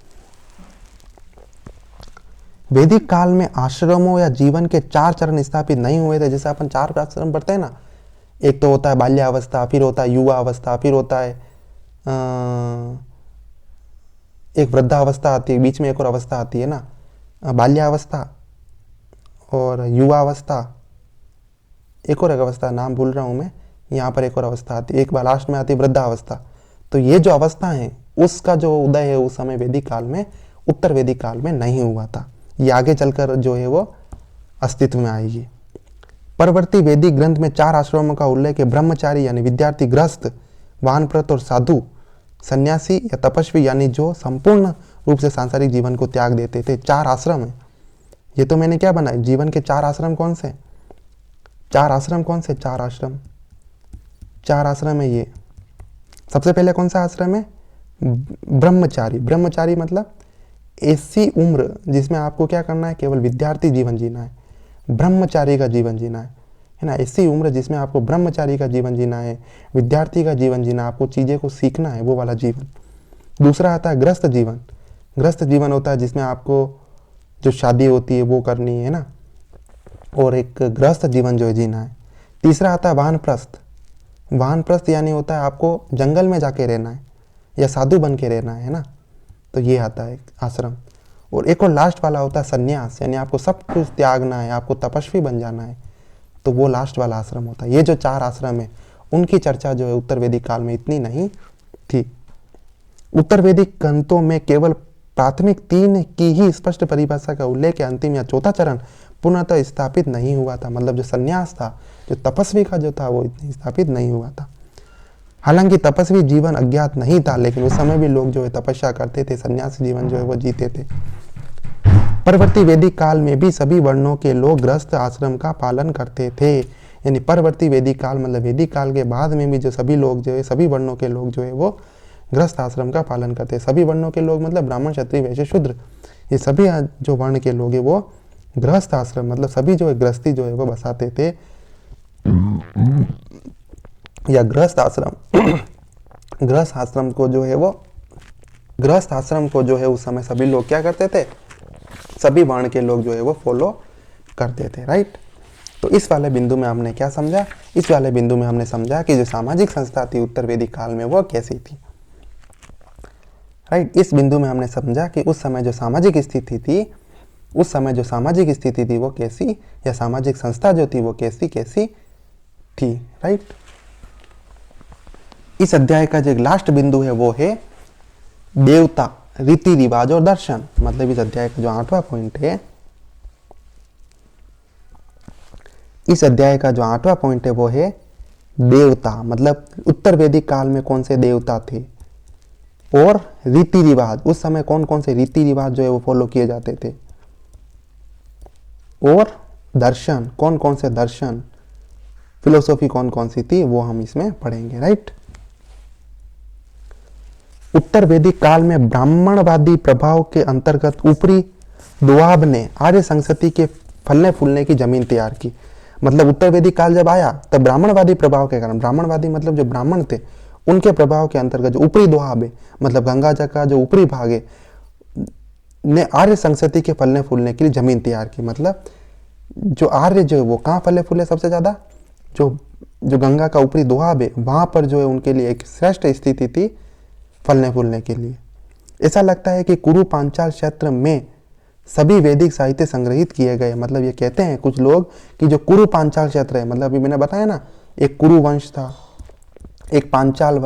वैदिक काल में आश्रमों या जीवन के 4 चरण स्थापित नहीं हुए थे। जैसे अपन 4 आश्रम पढ़ते हैं ना, एक तो होता है बाल्यावस्था, फिर होता है युवा अवस्था, फिर होता है एक वृद्धावस्था आती है, बीच में एक और अवस्था आती है ना, बाल्यावस्था और युवा अवस्था, एक और एक अवस्था नाम भूल रहा हूँ मैं, यहाँ पर एक और अवस्था आती है, एक बार लास्ट में आती है वृद्धावस्था। तो ये जो अवस्था है उसका जो उदय है उस समय वैदिक काल में, उत्तर वैदिक काल में नहीं हुआ था। ये आगे चलकर जो है वो अस्तित्व में आएगी। परवर्ती वैदिक ग्रंथ में 4 आश्रमों का उल्लेख है। ब्रह्मचारी यानी विद्यार्थी, गृहस्थ, वानप्रस्थ और साधु, सन्यासी या तपस्वी यानी जो संपूर्ण रूप से सांसारिक जीवन को त्याग देते थे। 4 आश्रम है। ये तो मैंने क्या बनाया, जीवन के 4 आश्रम कौन से? 4 आश्रम कौन से? 4 आश्रम, 4 आश्रम है ये। सबसे पहले कौन सा आश्रम है? ब्रह्मचारी। ब्रह्मचारी मतलब ऐसी उम्र जिसमें आपको क्या करना है, केवल विद्यार्थी जीवन जीना है, ब्रह्मचारी का जीवन जीना है ना। ऐसी उम्र जिसमें आपको ब्रह्मचारी का जीवन जीना है, विद्यार्थी का जीवन जीना, आपको चीज़ें को सीखना है, वो वाला जीवन। दूसरा आता है गृहस्थ जीवन। गृहस्थ जीवन होता है जिसमें आपको जो शादी होती है वो करनी है ना, और एक गृहस्थ जीवन जो है जीना है। तीसरा आता है वानप्रस्थ। वानप्रस्थ यानी होता है आपको जंगल में जाके रहना है या साधु बन के रहना है ना, तो ये आता है आश्रम। और एक और लास्ट वाला होता है सन्यास, यानी आपको सब कुछ त्यागना है, आपको तपस्वी बन जाना है, तो वो लास्ट वाला आश्रम होता है। ये जो 4 आश्रम है उनकी चर्चा जो है उत्तर वैदिक काल में इतनी नहीं थी। उत्तर वैदिक ग्रंथों में केवल प्राथमिक 3 की ही स्पष्ट परिभाषा का उल्लेख है। अंतिम या चौथा चरण पूर्णतः स्थापित नहीं हुआ था। मतलब जो सन्यास था, जो तपस्वी का जो था, वो स्थापित नहीं हुआ था। हालांकि तपस्वी जीवन अज्ञात नहीं था, लेकिन उस समय भी लोग जो है तपस्या करते थे, सन्यासी जीवन जो है वो जीते थे। परवर्ती वैदिक काल में भी सभी वर्णों के लोग गृहस्थ आश्रम का पालन करते थे। यानी परवर्ती वैदिक काल मतलब वैदिक काल के बाद में भी जो सभी लोग जो है, सभी वर्णों के लोग जो है वो गृहस्थ आश्रम का पालन करते हैं। सभी वर्णों के लोग मतलब ब्राह्मण, क्षत्रिय, वैश्य, शूद्र, ये सभी जो वर्ण के लोग हैं वो गृहस्थ आश्रम मतलब सभी जो है गृहस्थी जो है वो बसाते थे, या गृहस्थ आश्रम गृहस्थ आश्रम को जो है वो गृहस्थ आश्रम को जो है उस समय सभी लोग क्या करते थे, सभी वर्ण के लोग जो है वो फॉलो करते थे। राइट। तो इस वाले बिंदु में हमने क्या समझा, इस वाले बिंदु में हमने समझा कि जो सामाजिक संस्था थी उत्तर वैदिक काल में वो कैसी थी। राइट। इस बिंदु में हमने समझा कि उस समय जो सामाजिक स्थिति थी, उस समय जो सामाजिक स्थिति थी वो कैसी, या सामाजिक संस्था जो थी वो कैसी कैसी थी। राइट। इस अध्याय का जो लास्ट बिंदु है वो है देवता, रीति रिवाज और दर्शन। मतलब इस अध्याय का जो 8वां पॉइंट है, इस अध्याय का जो 8वां पॉइंट है वो है देवता, मतलब उत्तर वैदिक काल में कौन से देवता थे और रीति रिवाज, उस समय कौन कौन से रीति रिवाज जो है वो फॉलो किए जाते थे, और दर्शन, कौन कौन से दर्शन, फिलोसॉफी कौन कौन सी थी, वो हम इसमें पढ़ेंगे, राइट। उत्तर वैदिक काल में ब्राह्मणवादी प्रभाव के अंतर्गत ऊपरी दोआब ने आर्य संस्कृति के फलने फूलने की जमीन तैयार की। मतलब उत्तर वैदिक काल जब आया तब ब्राह्मणवादी प्रभाव के कारण, ब्राह्मणवादी मतलब जो ब्राह्मण थे उनके प्रभाव के अंतर्गत जो ऊपरी दोआब है, मतलब गंगा जल का जो ऊपरी भाग है, ने आर्य संस्कृति के फलने फूलने के लिए जमीन तैयार की। मतलब जो आर्य जो है वो कहाँ फले फूले सबसे ज्यादा, जो जो गंगा का ऊपरी दोआब है वहां पर जो है उनके लिए एक श्रेष्ठ स्थिति थी फलने फूलने के लिए। ऐसा लगता है कि कुरु पांचाल क्षेत्र में सभी वैदिक साहित्य संग्रहित किए गए। मतलब ये कहते हैं कुछ लोग कि जो कुरु पांचाल क्षेत्र है, मतलब अभी मैंने बताया ना एक कुरु वंश था, एक पांचाल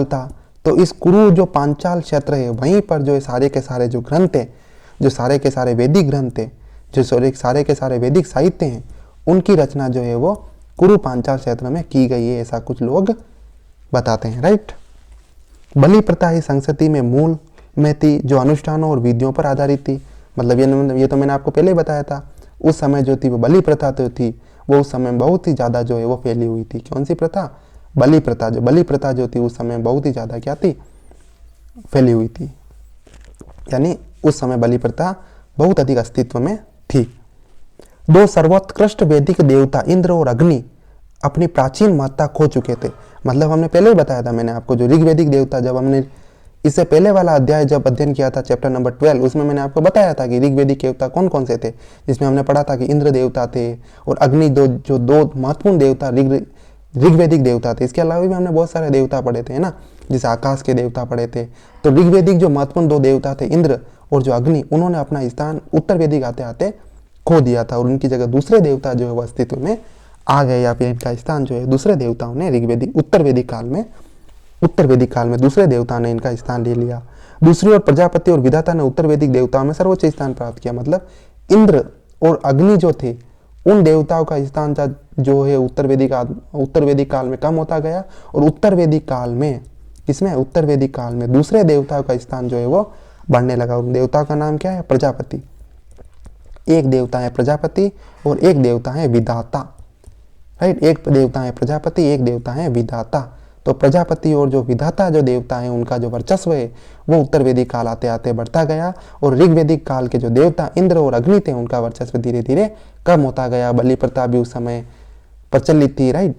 था, तो इस कुरु जो पांचाल क्षेत्र है वहीं पर जो सारे के सारे जो ग्रंथ है, जो सारे के सारे वैदिक ग्रंथ है, जो सारे के सारे वैदिक साहित्य हैं, उनकी रचना जो है वो कुरु पांचाल क्षेत्र में की गई है, ऐसा कुछ लोग बताते हैं, राइट। बलि प्रथा ही संस्कृति में मूल में थी, जो अनुष्ठानों और विधियों पर आधारित थी। मतलब ये तो मैंने आपको पहले ही बताया था, उस समय जो थी वो बलि प्रथा तो थी, वो उस समय बहुत ही ज़्यादा जो है वो फैली हुई थी। कौन सी प्रथा? बलि प्रथा। जो बलि प्रथा जो थी उस समय बहुत ही ज़्यादा क्या थी, फैली हुई थी, यानी उस समय बलि प्रथा बहुत अधिक अस्तित्व में थी। दो सर्वोत्कृष्ट वैदिक देवता इंद्र और अग्नि अपनी प्राचीन महत्ता खो चुके थे। मतलब हमने पहले ही बताया था मैंने आपको, जो ऋग्वैदिक देवता, जब हमने इससे पहले वाला अध्याय जब अध्ययन किया था चैप्टर नंबर 12, उसमें मैंने आपको बताया था कि ऋग्वैदिक देवता कौन कौन से थे, जिसमें हमने पढ़ा था कि इंद्र देवता थे और अग्नि, जो दो महत्वपूर्ण देवता ऋग्वैदिक देवता थे। इसके अलावा भी हमने बहुत सारे देवता पढ़े थे, है ना, जैसे आकाश के देवता पढ़े थे। तो ऋग्वैदिक जो महत्वपूर्ण दो देवता थे इंद्र और जो अग्नि, उन्होंने अपना स्थान उत्तर वैदिक आते आते खो दिया था और उनकी जगह दूसरे देवता जो है वो अस्तित्व में आ गए, या फिर इनका स्थान जो है दूसरे देवताओं ने उत्तर वैदिक काल में दूसरे देवता ने इनका स्थान ले लिया। दूसरी ओर प्रजापति और विधाता ने उत्तर वैदिक देवताओं में सर्वोच्च स्थान प्राप्त किया। मतलब इंद्र और अग्नि जो थे उन देवताओं का स्थान जो है उत्तर वैदिक काल में कम होता गया और उत्तर वैदिक काल में दूसरे देवताओं का स्थान जो है वो बढ़ने लगा। उन देवताओं का नाम क्या है? प्रजापति। एक देवता है प्रजापति और एक देवता है विधाता, राइट। एक देवता है प्रजापति, एक देवता है विधाता। तो प्रजापति और जो विधाता जो देवता है उनका जो वर्चस्व है वो उत्तर वैदिक काल आते आते बढ़ता गया और ऋग्वैदिक काल के जो देवता इंद्र और अग्नि थे उनका वर्चस्व धीरे धीरे कम होता गया। बलि प्रथा भी उस समय प्रचलित थी, राइट।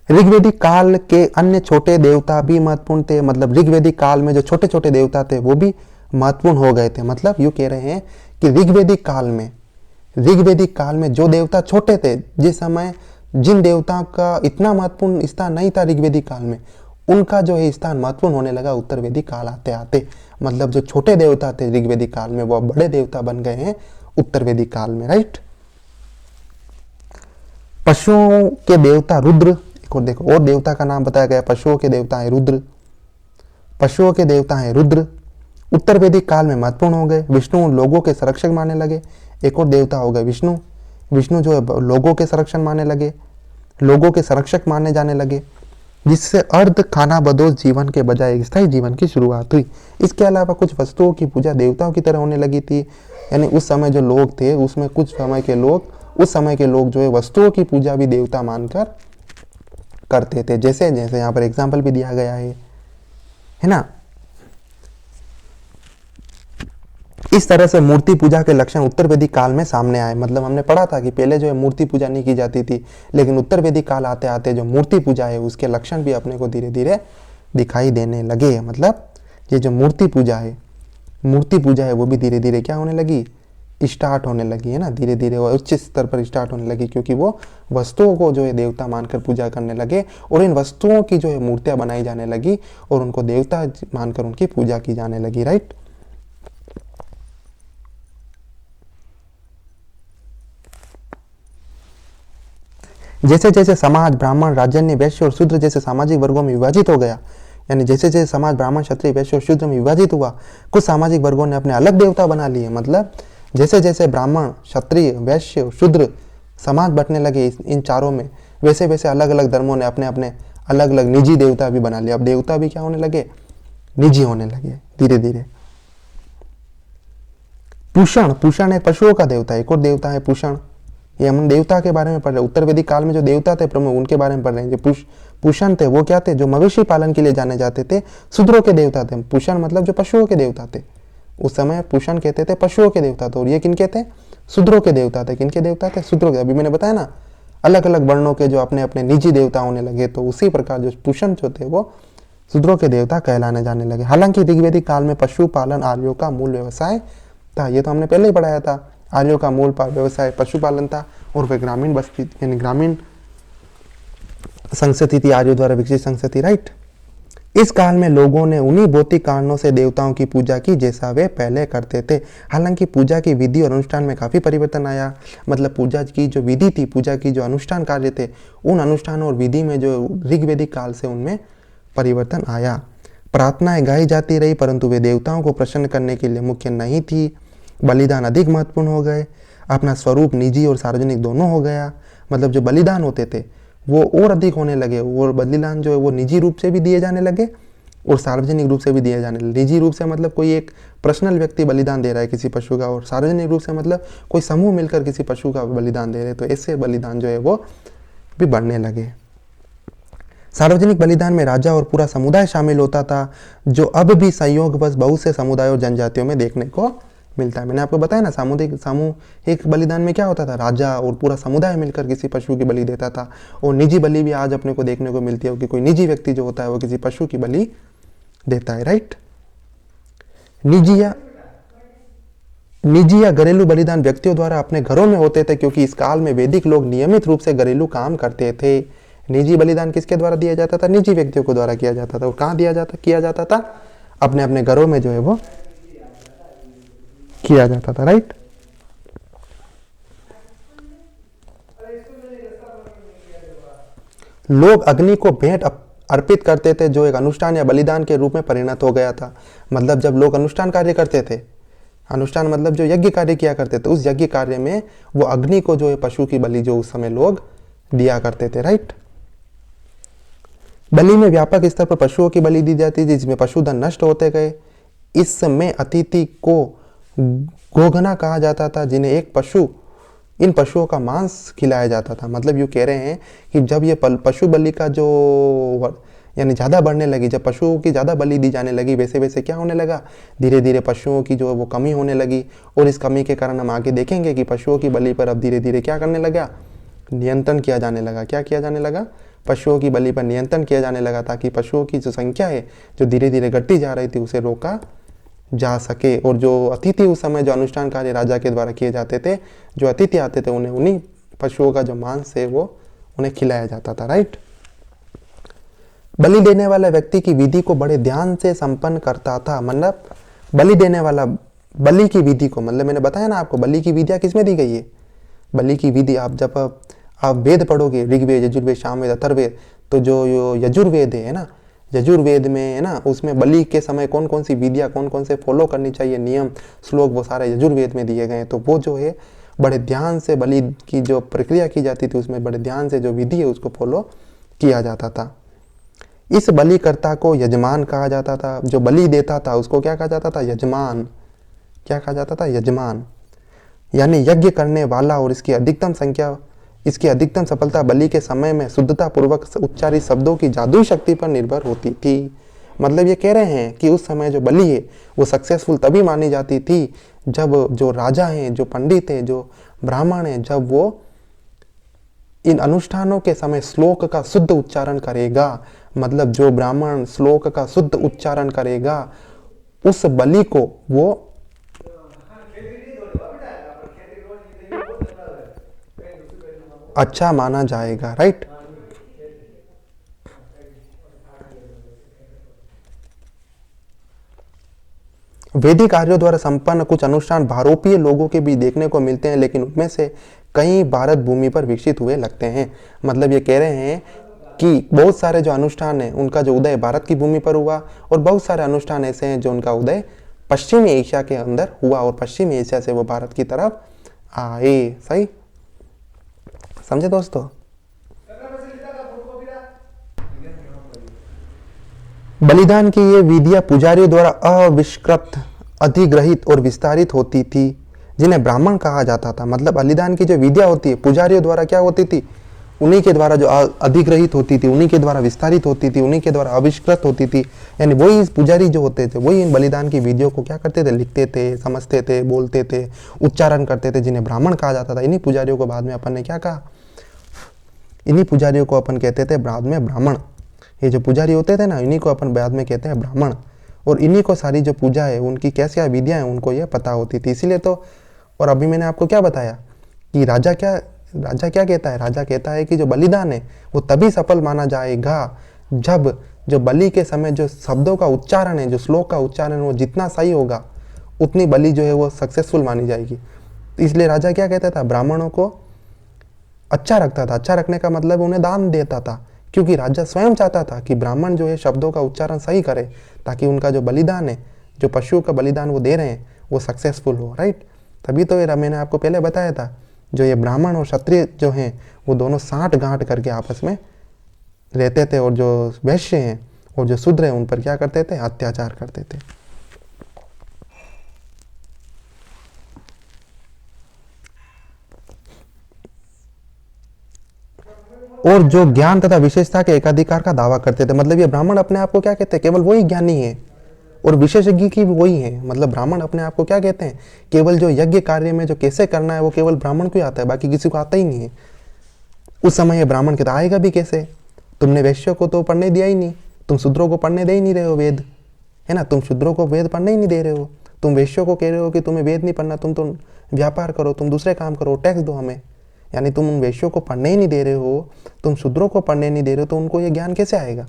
ऋग्वैदिक काल के अन्य छोटे देवता भी महत्वपूर्ण थे। मतलब ऋग्वैदिक काल में जो छोटे छोटे देवता थे वो भी महत्वपूर्ण हो गए थे। मतलब यूं कह रहे हैं कि ऋग्वैदिक काल में जो देवता छोटे थे, जिस समय जिन देवताओं का इतना महत्वपूर्ण स्थान नहीं था ऋग्वैदिक काल में, उनका जो है स्थान महत्वपूर्ण होने लगा उत्तर वैदिक काल आते आते। मतलब जो छोटे देवता थे ऋग्वैदिक काल में वो अब बड़े देवता बन गए हैं उत्तर वैदिक काल में, राइट। पशुओं के देवता रुद्र, और देखो और देवता का नाम बताया गया। पशुओं के देवता है रुद्र, उत्तर वैदिक काल में महत्वपूर्ण हो गए। विष्णु लोगों के संरक्षक मानने लगे। एक और देवता हो गए विष्णु जो है लोगों के संरक्षक माने जाने लगे, जिससे अर्ध खाना बदोश जीवन के बजाय स्थायी जीवन की शुरुआत हुई। इसके अलावा कुछ वस्तुओं की पूजा देवताओं की तरह होने लगी थी। यानी उस समय जो लोग थे उसमें कुछ उस समय के लोग जो है वस्तुओं की पूजा भी देवता मानकर करते थे। जैसे यहाँ पर एग्जाम्पल भी दिया गया है ना। इस तरह से मूर्ति पूजा के लक्षण उत्तर वैदिक काल में सामने आए। मतलब हमने पढ़ा था कि पहले जो है मूर्ति पूजा नहीं की जाती थी, लेकिन उत्तर वैदिक काल आते आते जो मूर्ति पूजा है उसके लक्षण भी अपने को धीरे धीरे दिखाई देने लगे। मतलब ये जो मूर्ति पूजा है वो भी धीरे धीरे क्या होने लगी, स्टार्ट होने लगी, है ना। धीरे धीरे वो उच्च स्तर पर स्टार्ट होने लगी, क्योंकि वो वस्तुओं को जो है देवता मानकर पूजा करने लगे और इन वस्तुओं की जो है मूर्तियां बनाई जाने लगी और उनको देवता मानकर उनकी पूजा की जाने लगी, राइट। जैसे जैसे समाज ब्राह्मण, राजन्य, वैश्य और शूद्र जैसे सामाजिक वर्गों में विभाजित हो गया, यानी जैसे जैसे समाज ब्राह्मण क्षत्रिय वैश्य और शूद्र में विभाजित हुआ, कुछ सामाजिक वर्गों ने अपने अलग देवता बना लिए। मतलब जैसे जैसे ब्राह्मण क्षत्रिय वैश्य और शूद्र समाज बंटने लगे इन चारों में, वैसे वैसे अलग अलग धर्मों ने अपने अपने अलग अलग निजी देवता भी बना लिया। अब देवता भी क्या होने लगे, निजी होने लगे धीरे धीरे। पूषण, पूषण एक पशुओं का देवता है। एक और देवता है पूषण। ये हम देवता के बारे में पढ़ रहे हैं। उत्तर वैदिक काल में जो देवता थे प्रमुख, उनके बारे में पढ़ रहे हैं। जो पूषण थे वो क्या थे, जो मवेशी पालन के लिए जाने जाते थे, शूद्रों के देवता थे। पूषण मतलब जो पशुओं के देवता थे। उस समय पूषण कहते थे पशुओं के देवता थे, और ये किनके थे, शूद्रों के देवता थे। किनके देवता थे, शूद्रों के। अभी मैंने बताया ना, अलग अलग वर्णों के जो अपने अपने निजी देवता होने लगे, तो उसी प्रकार जो पूषण जो थे वो शूद्रों के देवता कहलाने जाने लगे। हालांकि ऋग्वेदिक काल में पशुपालन आर्यों का मूल व्यवसाय था। ये तो हमने पहले ही पढ़ाया था। आर्यों का मूल व्यवसाय पशुपालन था, और वे ग्रामीण बस्ती यानी ग्रामीण संस्कृति थी, आर्यों द्वारा विकसित संस्कृति, राइट। इस काल में लोगों ने उन्हीं भौतिक कारणों से देवताओं की पूजा की जैसा वे पहले करते थे। हालांकि पूजा की विधि और अनुष्ठान में काफी परिवर्तन आया। मतलब पूजा की जो विधि थी, पूजा की जो अनुष्ठान कार्य थे, उन अनुष्ठान और विधि में जो ऋग्वेदिक काल से उनमें परिवर्तन आया। प्रार्थनाएं गाई जाती रही, परंतु वे देवताओं को प्रसन्न करने के लिए मुख्य नहीं थी। बलिदान अधिक महत्वपूर्ण हो गए। अपना स्वरूप निजी और सार्वजनिक दोनों हो गया। मतलब जो बलिदान होते थे वो और अधिक होने लगे। और बलिदान जो है वो निजी रूप से भी दिए जाने लगे और सार्वजनिक रूप से भी दिए जाने लगे। निजी रूप से मतलब कोई एक पर्सनल व्यक्ति बलिदान दे रहा है किसी पशु का, और सार्वजनिक रूप से मतलब कोई समूह मिलकर किसी पशु का बलिदान दे रहे। तो ऐसे बलिदान जो है वो भी बढ़ने लगे। सार्वजनिक बलिदान में राजा और पूरा समुदाय शामिल होता था, जो अब भी संयोगवश बहुत से समुदाय और जनजातियों में देखने को मिलता है। मैंने आपको बताया ना, सामूहिक बलिदान में क्या होता था, राजा और पूरा समुदाय मिलकर किसी पशु की बलि देता था। और निजी बलि भी आज अपने को देखने को मिलती है कि कोई निजी व्यक्ति जो होता है वो किसी पशु की बलि देता है, राइट। निजी या घरेलू बलिदान व्यक्तियों द्वारा अपने घरों में होते थे, क्योंकि इस काल में वैदिक लोग नियमित रूप से घरेलू काम करते थे। निजी बलिदान किसके द्वारा दिया जाता था, निजी व्यक्तियों को द्वारा किया जाता था। और कहाँ किया जाता था, अपने अपने घरों में जो है वो किया जाता था, राइट। लोग अग्नि को भेंट अर्पित करते थे, जो एक अनुष्ठान या बलिदान के रूप में परिणत हो गया था। मतलब जब लोग अनुष्ठान कार्य करते थे, अनुष्ठान मतलब जो यज्ञ कार्य किया करते थे, उस यज्ञ कार्य में वो अग्नि को जो है पशु की बलि जो उस समय लोग दिया करते थे, राइट। बलि में व्यापक स्तर पर पशुओं की बलि दी जाती थी, जिसमें पशुधन नष्ट होते गए। इसमें अतिथि को गोघना कहा जाता था, जिन्हें एक पशु, इन पशुओं का मांस खिलाया जाता था। मतलब यूँ कह रहे हैं कि जब ये पशु बलि का जो यानी ज़्यादा बढ़ने लगी, जब पशुओं की ज़्यादा बलि दी जाने लगी, वैसे वैसे क्या होने लगा, धीरे धीरे पशुओं की जो वो कमी होने लगी। और इस कमी के कारण हम आगे देखेंगे कि पशुओं की बलि पर अब धीरे धीरे क्या करने लगा, नियंत्रण किया जाने लगा। क्या किया जाने लगा, पशुओं की बलि पर नियंत्रण किया जाने लगा, ताकि पशुओं की जो संख्या है जो धीरे धीरे घटती जा रही थी उसे रोका जा सके। और जो अतिथि उस समय जो अनुष्ठान कार्य राजा के द्वारा किए जाते थे, जो अतिथि आते थे उन्हें उन्हीं पशुओं का जो मांस है वो उन्हें खिलाया जाता था, राइट। बलि देने वाला व्यक्ति की विधि को बड़े ध्यान से संपन्न करता था। मतलब बलि देने वाला बलि की विधि को, मतलब मैंने बताया ना आपको बलि की विधियां किसमें दी गई है। बलि की विधि आप जब आप वेद पढ़ोगे, ऋग्वेद, यजुर्वेद, सामवेद, अथर्ववेद, तो जो यजुर्वेद है ना, यजुर्वेद में है ना, उसमें बलि के समय कौन कौन सी विधियां, कौन कौन से फॉलो करनी चाहिए, नियम, श्लोक, वो सारे यजुर्वेद में दिए गए हैं। तो वो जो है बड़े ध्यान से बलि की जो प्रक्रिया की जाती थी, उसमें बड़े ध्यान से जो विधि है उसको फॉलो किया जाता था। इस बलिकर्ता को यजमान कहा जाता था। जो बलि देता था उसको क्या कहा जाता था, यजमान। क्या कहा जाता था, यजमान। यानी यज्ञ करने वाला। और इसकी अधिकतम सफलता बलि के समय में शुद्धता पूर्वक उच्चारित शब्दों की जादुई शक्ति पर निर्भर होती थी। मतलब ये कह रहे हैं कि उस समय जो बलि है वो सक्सेसफुल तभी मानी जाती थी जब जो राजा हैं, जो पंडित हैं, जो ब्राह्मण हैं, जब वो इन अनुष्ठानों के समय श्लोक का शुद्ध उच्चारण करेगा। मतलब जो ब्राह्मण श्लोक का शुद्ध उच्चारण करेगा, उस बलि को वो अच्छा माना जाएगा, राइट। वैदिक आर्यों द्वारा संपन्न कुछ अनुष्ठान भारोपीय लोगों के भी देखने को मिलते हैं, लेकिन उनमें से कई भारत भूमि पर विकसित हुए लगते हैं। मतलब ये कह रहे हैं कि बहुत सारे जो अनुष्ठान हैं उनका जो उदय भारत की भूमि पर हुआ और बहुत सारे अनुष्ठान ऐसे हैं जो उनका उदय पश्चिमी एशिया के अंदर हुआ और पश्चिमी एशिया से वो भारत की तरफ आए। सही समझे दोस्तों? बलिदान की ये विधियां पुजारियों द्वारा अविष्कृत, अधिग्रहित और विस्तारित होती थी, जिन्हें ब्राह्मण कहा जाता था। मतलब बलिदान की जो विधियां होती है पुजारियों द्वारा क्या होती थी, उन्हीं के द्वारा जो अधिग्रहित होती थी, उन्हीं के द्वारा विस्तारित होती थी, उन्हीं के द्वारा आविष्कृत होती थी। यानी वही पुजारी जो होते थे वही इन बलिदान की विधियों को क्या करते थे, लिखते थे, समझते थे, बोलते थे, उच्चारण करते थे, जिन्हें ब्राह्मण कहा जाता था। इन्हीं पुजारियों को बाद में अपन ने क्या कहा, इन्हीं पुजारियों को अपन कहते थे बाद में ब्राह्मण। ये जो पुजारी होते थे ना, इन्हीं को अपन बाद में कहते हैं ब्राह्मण। और इन्हीं को सारी जो पूजा है उनकी कैसी विधियां हैं उनको ये पता होती थी, इसीलिए तो। और अभी मैंने आपको क्या बताया कि राजा क्या कहता है, राजा कहता है कि जो बलिदान है वो तभी सफल माना जाएगा जब जो बलि के समय जो शब्दों का उच्चारण है, जो श्लोक का उच्चारण है, वो जितना सही होगा उतनी बलि जो है वो सक्सेसफुल मानी जाएगी। तो इसलिए राजा क्या कहता था, ब्राह्मणों को अच्छा रखता था। अच्छा रखने का मतलब उन्हें दान देता था, क्योंकि राजा स्वयं चाहता था कि ब्राह्मण जो है शब्दों का उच्चारण सही करे, ताकि उनका जो बलिदान है, जो पशुओं का बलिदान वो दे रहे हैं, वो सक्सेसफुल हो। राइट? तभी तो ये मैंने आपको पहले बताया था, जो ये ब्राह्मण और क्षत्रिय जो हैं वो दोनों साठ गांठ करके आपस में रहते थे, और जो वैश्य हैं और जो शूद्र हैं उन पर क्या करते थे, अत्याचार करते थे। और जो ज्ञान तथा विशेषता के एकाधिकार का दावा करते थे। मतलब ये ब्राह्मण अपने आप को क्या कहते हैं, केवल वही ज्ञानी है और विशेषज्ञ की भी वही है। मतलब ब्राह्मण अपने आप को क्या कहते हैं, केवल जो यज्ञ कार्य में जो कैसे करना है वो केवल ब्राह्मण को ही आता है, बाकी किसी को आता ही नहीं है। उस समय ये ब्राह्मण कहता आएगा भी कैसे, तुमने वैश्यों को तो पढ़ने दिया ही नहीं, तुम शूद्रों को पढ़ने दे ही नहीं रहे हो वेद, है ना, तुम शूद्रों को वेद पढ़ने ही नहीं दे रहे हो, तुम वैश्यों को कह रहे हो कि तुम्हें वेद नहीं पढ़ना, तुम तो व्यापार करो, तुम दूसरे काम करो, टैक्स दो हमें। यानी तुम उन वैश्यों को पढ़ने ही नहीं दे रहे हो, तुम शूद्रों को पढ़ने नहीं दे रहे हो, तो उनको ये ज्ञान कैसे आएगा।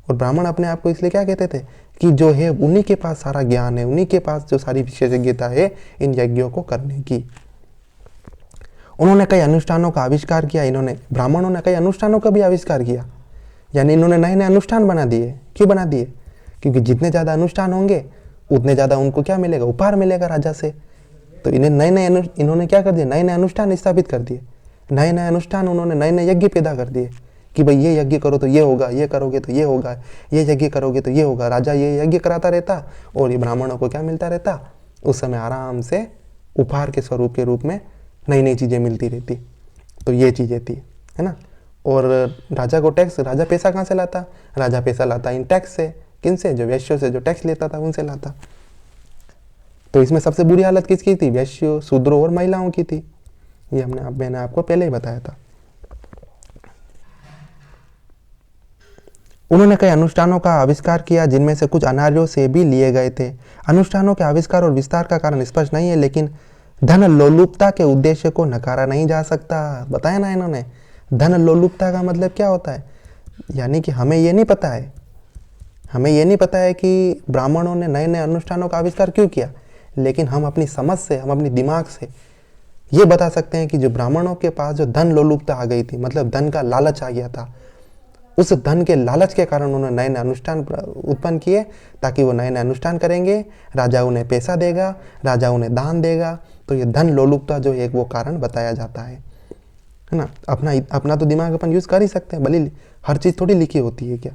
और ब्राह्मण अपने आप को इसलिए क्या कहते थे कि जो है उन्हीं के पास सारा ज्ञान है, उन्हीं के पास जो सारी विशेषज्ञता है इन यज्ञों को करने की। उन्होंने कई अनुष्ठानों का आविष्कार किया, इन्होंने ब्राह्मणों ने कई अनुष्ठानों का भी आविष्कार किया। यानी इन्होंने नए नए अनुष्ठान बना दिए। क्यों बना दिए? क्योंकि जितने ज़्यादा अनुष्ठान होंगे उतने ज़्यादा उनको क्या मिलेगा, उपहार मिलेगा राजा से। तो इन्होंने क्या कर दिया, नए नए अनुष्ठान स्थापित कर दिए। नए नए अनुष्ठान, उन्होंने नए नए यज्ञ पैदा कर दिए कि भाई ये यज्ञ करो तो ये होगा, ये करोगे तो ये होगा, ये यज्ञ करोगे तो ये होगा। राजा ये यज्ञ कराता रहता और ये ब्राह्मणों को क्या मिलता रहता, उस समय आराम से उपहार के स्वरूप के रूप में नई नई चीज़ें मिलती रहती। तो ये चीज़ें थी, है ना। और राजा को टैक्स, राजा पैसा कहाँ से लाता, राजा पैसा लाता इन टैक्स से। किन से? जो वैश्यों से जो टैक्स लेता था उनसे लाता। तो इसमें सबसे बुरी हालत किसकी थी, वैश्यों, शूद्रों और महिलाओं की थी। ये मैंने आपको पहले ही बताया था। उन्होंने कई अनुष्ठानों का आविष्कार किया, जिनमें से कुछ अनार्यों से भी लिए गए थे। अनुष्ठानों के आविष्कार और विस्तार का कारण स्पष्ट नहीं है, लेकिन धन लोलुपता के उद्देश्य को नकारा नहीं जा सकता। बताया ना इन्होंने, धन लोलुपता का मतलब क्या होता है, यानी कि हमें ये नहीं पता है कि ब्राह्मणों ने नए नए अनुष्ठानों का आविष्कार क्यों किया, लेकिन हम अपनी समझ से, हम अपनी दिमाग से ये बता सकते हैं कि जो ब्राह्मणों के पास जो धन लोलुपता आ गई थी, मतलब धन का लालच आ गया था, उस धन के लालच के कारण उन्होंने नए नए अनुष्ठान उत्पन्न किए, ताकि वो नए नए अनुष्ठान करेंगे, राजा उन्हें पैसा देगा, राजा उन्हें दान देगा। तो ये धन लोलुपता जो एक वो कारण बताया जाता है ना। अपना तो दिमाग अपन यूज़ कर ही सकते हैं, भले हर चीज़ थोड़ी लिखी होती है क्या,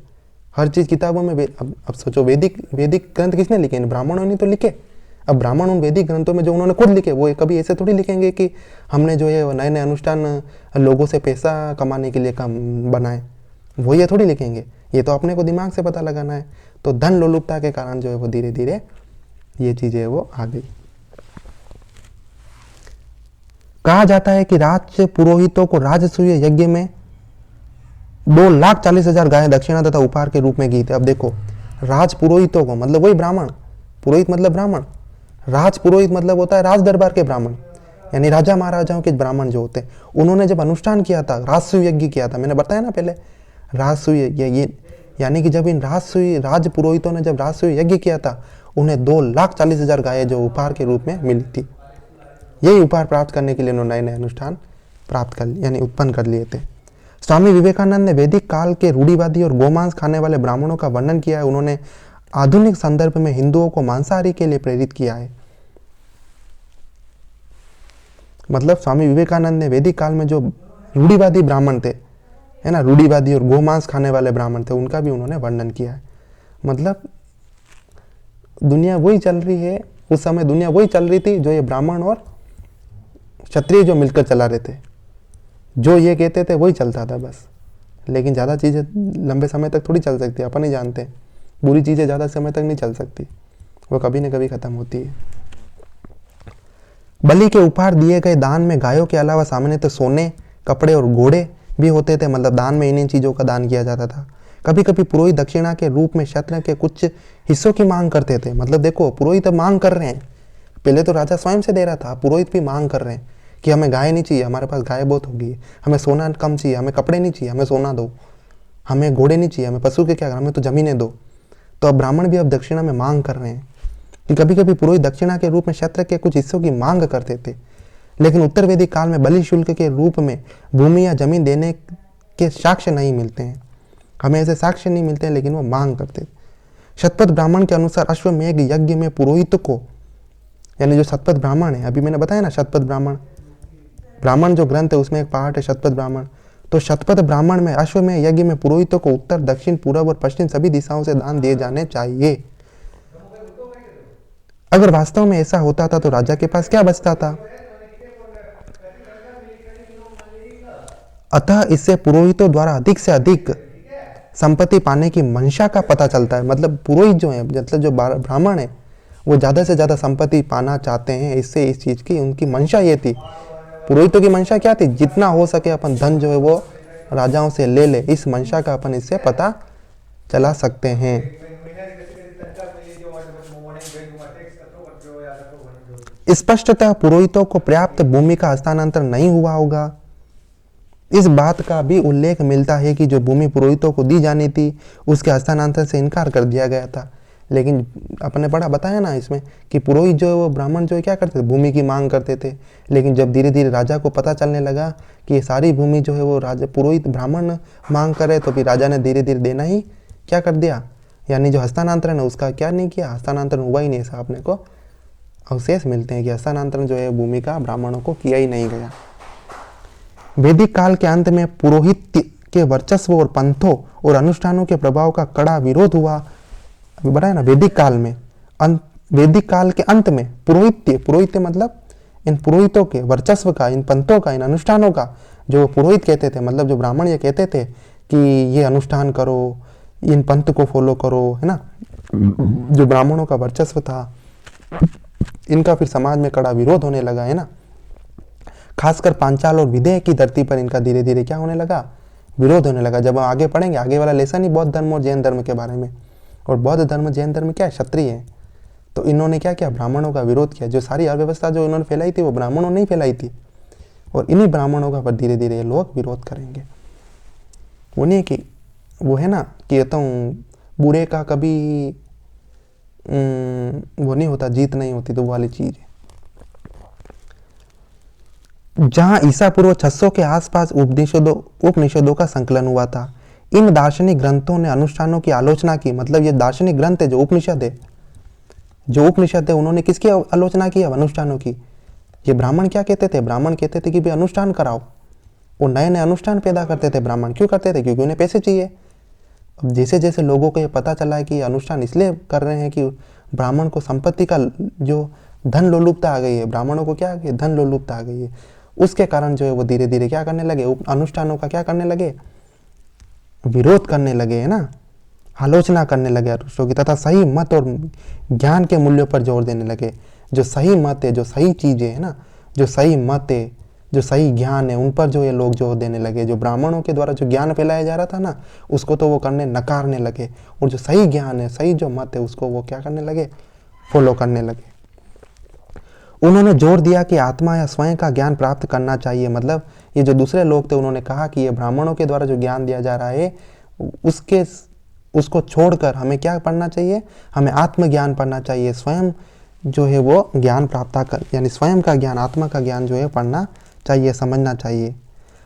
हर चीज़ किताबों में। अब सोचो, वैदिक ग्रंथ किसने लिखे, ब्राह्मणों ने तो लिखे। अब ब्राह्मण उन वैदिक ग्रंथों में जो उन्होंने खुद लिखे, वो कभी ऐसे थोड़ी लिखेंगे कि हमने जो है नए नए अनुष्ठान लोगों से पैसा कमाने के लिए काम बनाए, वो ये थोड़ी लिखेंगे। ये तो अपने को दिमाग से पता लगाना है। तो धन लोलुपता के कारण जो है वो धीरे धीरे ये चीज़ें वो आ गई। कहा जाता है कि राज पुरोहितों को राजसूय यज्ञ में 2,40,000 गायें दक्षिणा तथा उपहार के रूप में दी थी। अब देखो, राज पुरोहितों को मतलब वही ब्राह्मण, पुरोहित मतलब ब्राह्मण, राज पुरोहित मतलब होता है राज दरबार के ब्राह्मण, यानी राजा महाराजाओं के ब्राह्मण जो होते हैं। उन्होंने जब अनुष्ठान किया था, राजसूय यज्ञ किया था, मैंने बताया ना पहले, राजसूय यज्ञ, यानी कि जब इन राज पुरोहितों ने जब राजसूय यज्ञ किया था, उन्हें 2,40,000 गायें जो उपहार के रूप में मिली थी। यही उपहार प्राप्त करने के लिए उन्होंने नए नए अनुष्ठान प्राप्त कर यानी उत्पन्न कर लिए थे। स्वामी विवेकानंद ने वैदिक काल के रूढ़िवादी और गोमांस खाने वाले ब्राह्मणों का वर्णन किया है। उन्होंने आधुनिक संदर्भ में हिंदुओं को मांसाहारी के लिए प्रेरित किया है। मतलब स्वामी विवेकानंद ने वैदिक काल में जो रूढ़िवादी ब्राह्मण थे, है ना, रूढ़िवादी और गोमांस खाने वाले ब्राह्मण थे, उनका भी उन्होंने वर्णन किया है। मतलब दुनिया वही चल रही है, उस समय दुनिया वही चल रही थी जो ये ब्राह्मण और क्षत्रिय जो मिलकर चला रहे थे। जो ये कहते थे वही चलता था बस। लेकिन ज़्यादा चीज़ें लंबे समय तक थोड़ी चल सकती है, अपन ही जानते हैं। बुरी चीज़ें ज़्यादा समय तक नहीं चल सकती, वो कभी न कभी ख़त्म होती है। बलि के उपहार दिए गए दान में गायों के अलावा सामान्यतः सोने, कपड़े और घोड़े भी होते थे। मतलब दान में इन चीज़ों का दान किया जाता था। कभी कभी पुरोहित दक्षिणा के रूप में क्षेत्र के कुछ हिस्सों की मांग करते थे। मतलब देखो, पुरोहित अब मांग कर रहे हैं। पहले तो राजा स्वयं से दे रहा था, पुरोहित भी मांग कर रहे हैं कि हमें गाय नहीं चाहिए, हमारे पास गाय बहुत होगी, हमें सोना कम चाहिए, हमें कपड़े नहीं चाहिए, हमें सोना दो, हमें घोड़े नहीं चाहिए, हमें पशु के क्या, हमें तो जमीनें दो। तो अब ब्राह्मण भी अब दक्षिणा में मांग कर रहे हैं कि कभी कभी पुरोहित दक्षिणा के रूप में क्षेत्र के कुछ हिस्सों की मांग करते थे। लेकिन उत्तर वैदिक काल में बलि शुल्क के रूप में भूमि या जमीन देने के साक्ष्य नहीं मिलते हैं, हमें ऐसे साक्ष्य नहीं मिलते हैं, लेकिन वो मांग करते थे। शतपथ ब्राह्मण के अनुसार अश्वमेध यज्ञ में पुरोहित को, यानी जो शतपथ ब्राह्मण है, अभी मैंने बताया ना शतपथ ब्राह्मण जो ग्रंथ है उसमें एक पार्ट है शतपथ ब्राह्मण। तो शतपथ ब्राह्मण में अश्वमेध यज्ञ में पुरोहितों को उत्तर, दक्षिण, पूर्व और पश्चिम सभी दिशाओं से दान दिए जाने चाहिए। अगर वास्तव में ऐसा होता था तो राजा के पास क्या बचता था? अतः इससे पुरोहितों द्वारा अधिक से अधिक संपत्ति पाने की मंशा का पता चलता है। मतलब पुरोहित जो है, मतलब जो ब्राह्मण है, वो ज्यादा से ज्यादा संपत्ति पाना चाहते हैं। इससे इस चीज की उनकी मंशा ये थी, पुरोहितों की मंशा क्या थी? जितना हो सके अपन धन जो है वो राजाओं से ले ले। इस मंशा का अपन इससे पता चला सकते हैं। स्पष्टतः पुरोहितों को पर्याप्त भूमि का हस्तांतरण नहीं हुआ होगा। इस बात का भी उल्लेख मिलता है कि जो भूमि पुरोहितों को दी जानी थी उसके हस्तांतरण से इनकार कर दिया गया था। लेकिन अपने पढ़ा बताया ना इसमें कि पुरोहित जो है वो ब्राह्मण जो है क्या करते थे? भूमि की मांग करते थे। लेकिन जब धीरे धीरे राजा को पता चलने लगा कि ये सारी भूमि जो है वो राजा पुरोहित ब्राह्मण मांग करे, तो फिर राजा ने धीरे धीरे देना ही क्या कर दिया, यानी जो हस्तांतरण है उसका क्या नहीं किया, हस्तांतरण हुआ ही नहीं। ऐसा अपने को अवशेष मिलते हैं कि हस्तांतरण जो है भूमि का ब्राह्मणों को किया ही नहीं गया। वैदिक काल के अंत में पुरोहित के वर्चस्व और पंथों और अनुष्ठानों के प्रभाव का कड़ा विरोध हुआ। अभी बताया ना, वैदिक काल में, वैदिक काल के अंत में पुरोहित मतलब इन पुरोहितों के वर्चस्व का, इन पंथों का, इन अनुष्ठानों का, जो पुरोहित कहते थे, मतलब जो ब्राह्मण ये कहते थे कि ये अनुष्ठान करो, इन पंथ को फॉलो करो, है ना, जो ब्राह्मणों का वर्चस्व था, इनका फिर समाज में कड़ा विरोध होने लगा, है ना। खासकर पांचाल और विदेह की धरती पर इनका धीरे धीरे क्या होने लगा, विरोध होने लगा। जब हम आगे पढ़ेंगे, आगे वाला लेसन ही बौद्ध धर्म और जैन धर्म के बारे में, और बौद्ध धर्म जैन धर्म क्या है, क्षत्रिय है। तो इन्होंने क्या किया, ब्राह्मणों का विरोध किया। जो सारी अव्यवस्था जो इन्होंने फैलाई थी वो ब्राह्मणों ने ही फैलाई थी, और इन्हीं ब्राह्मणों का पर धीरे धीरे लोग विरोध करेंगे। वो नहीं कि वो है ना, कहता हूँ बुरे का कभी वो नहीं होता, जीत नहीं होती, तो वो वाली चीज है। जहां ईसा पूर्व 600 के आसपास उपनिषदों का संकलन हुआ था, इन दार्शनिक ग्रंथों ने अनुष्ठानों की आलोचना की। मतलब ये दार्शनिक ग्रंथ है, जो उपनिषद है, उन्होंने किसकी आलोचना की? अनुष्ठानों की। ये ब्राह्मण क्या कहते थे? ब्राह्मण कहते थे कि भाई अनुष्ठान कराओ, और नए नए अनुष्ठान पैदा करते थे ब्राह्मण। क्यों करते थे? क्योंकि उन्हें पैसे चाहिए। अब जैसे जैसे लोगों को ये पता चला है कि अनुष्ठान इसलिए कर रहे हैं कि ब्राह्मण को संपत्ति का जो धन लोलुपता आ गई है, ब्राह्मणों को क्या धन लोलुपता आ गई है, उसके कारण जो है वो धीरे धीरे क्या करने लगे, अनुष्ठानों का क्या करने लगे, विरोध करने लगे, है ना, आलोचना करने लगे अनुष्ठानों की, तथा सही मत और ज्ञान के मूल्यों पर जोर देने लगे। जो सही मत है, जो सही चीजें है ना, जो सही मत है, जो सही ज्ञान है, उन पर जो ये लोग जोर देने लगे। जो ब्राह्मणों के द्वारा जो ज्ञान फैलाया जा रहा था ना, उसको तो वो नकारने लगे, और जो सही ज्ञान है, सही जो मत है, उसको वो क्या करने लगे, फॉलो करने लगे। उन्होंने जोर दिया कि आत्मा या स्वयं का ज्ञान प्राप्त करना चाहिए। मतलब ये जो दूसरे लोग थे, उन्होंने कहा कि ये ब्राह्मणों के द्वारा जो ज्ञान दिया जा रहा है उसको छोड़कर हमें क्या पढ़ना चाहिए, हमें आत्मज्ञान पढ़ना चाहिए। स्वयं जो है वो ज्ञान प्राप्त कर, यानी स्वयं का ज्ञान, आत्मा का ज्ञान जो है पढ़ना चाहिए, समझना चाहिए।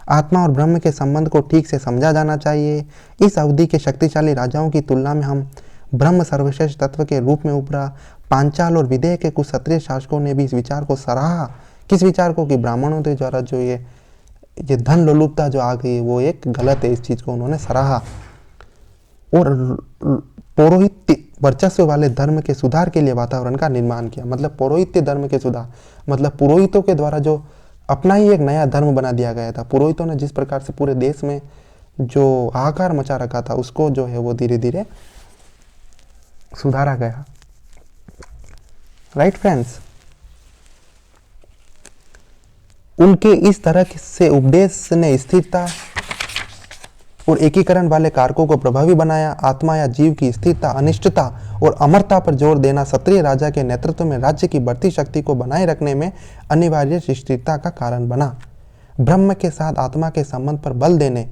आत्मा और ब्रह्म के संबंध को ठीक से समझा जाना चाहिए। इस अवधि के शक्तिशाली राजाओं की तुलना में हम ब्रह्म सर्वश्रेष्ठ तत्व के रूप में उभरा। पांचाल और विदेह के कुछ क्षत्रिय शासकों ने भी इस विचार को सराहा। किस विचार को? कि ब्राह्मणों के द्वारा जो ये धन लोलुपता जो आ गई वो एक गलत है, इस चीज को उन्होंने सराहा। और पौरोहित्य वर्चस्व वाले धर्म के सुधार के लिए वातावरण का निर्माण किया। मतलब पौरोहित्य धर्म के सुधार, मतलब पुरोहितों के द्वारा जो अपना ही एक नया धर्म बना दिया गया था। पुरोहितों ने जिस प्रकार से पूरे देश में जो हाहाकार मचा रखा था उसको जो है वो धीरे धीरे सुधारा गया। राइट फ्रेंड्स, उनके इस तरह से उपदेश ने स्थिरता और एकीकरण वाले कारकों को प्रभावी बनाया। आत्मा या जीव की स्थिरता, अनिष्टता और अमरता पर जोर देना क्षत्रिय राजा के नेतृत्व में राज्य की बढ़ती शक्ति को बनाए रखने में अनिवार्य स्थिरता का कारण बना। ब्रह्म के साथ आत्मा के संबंध पर बल देने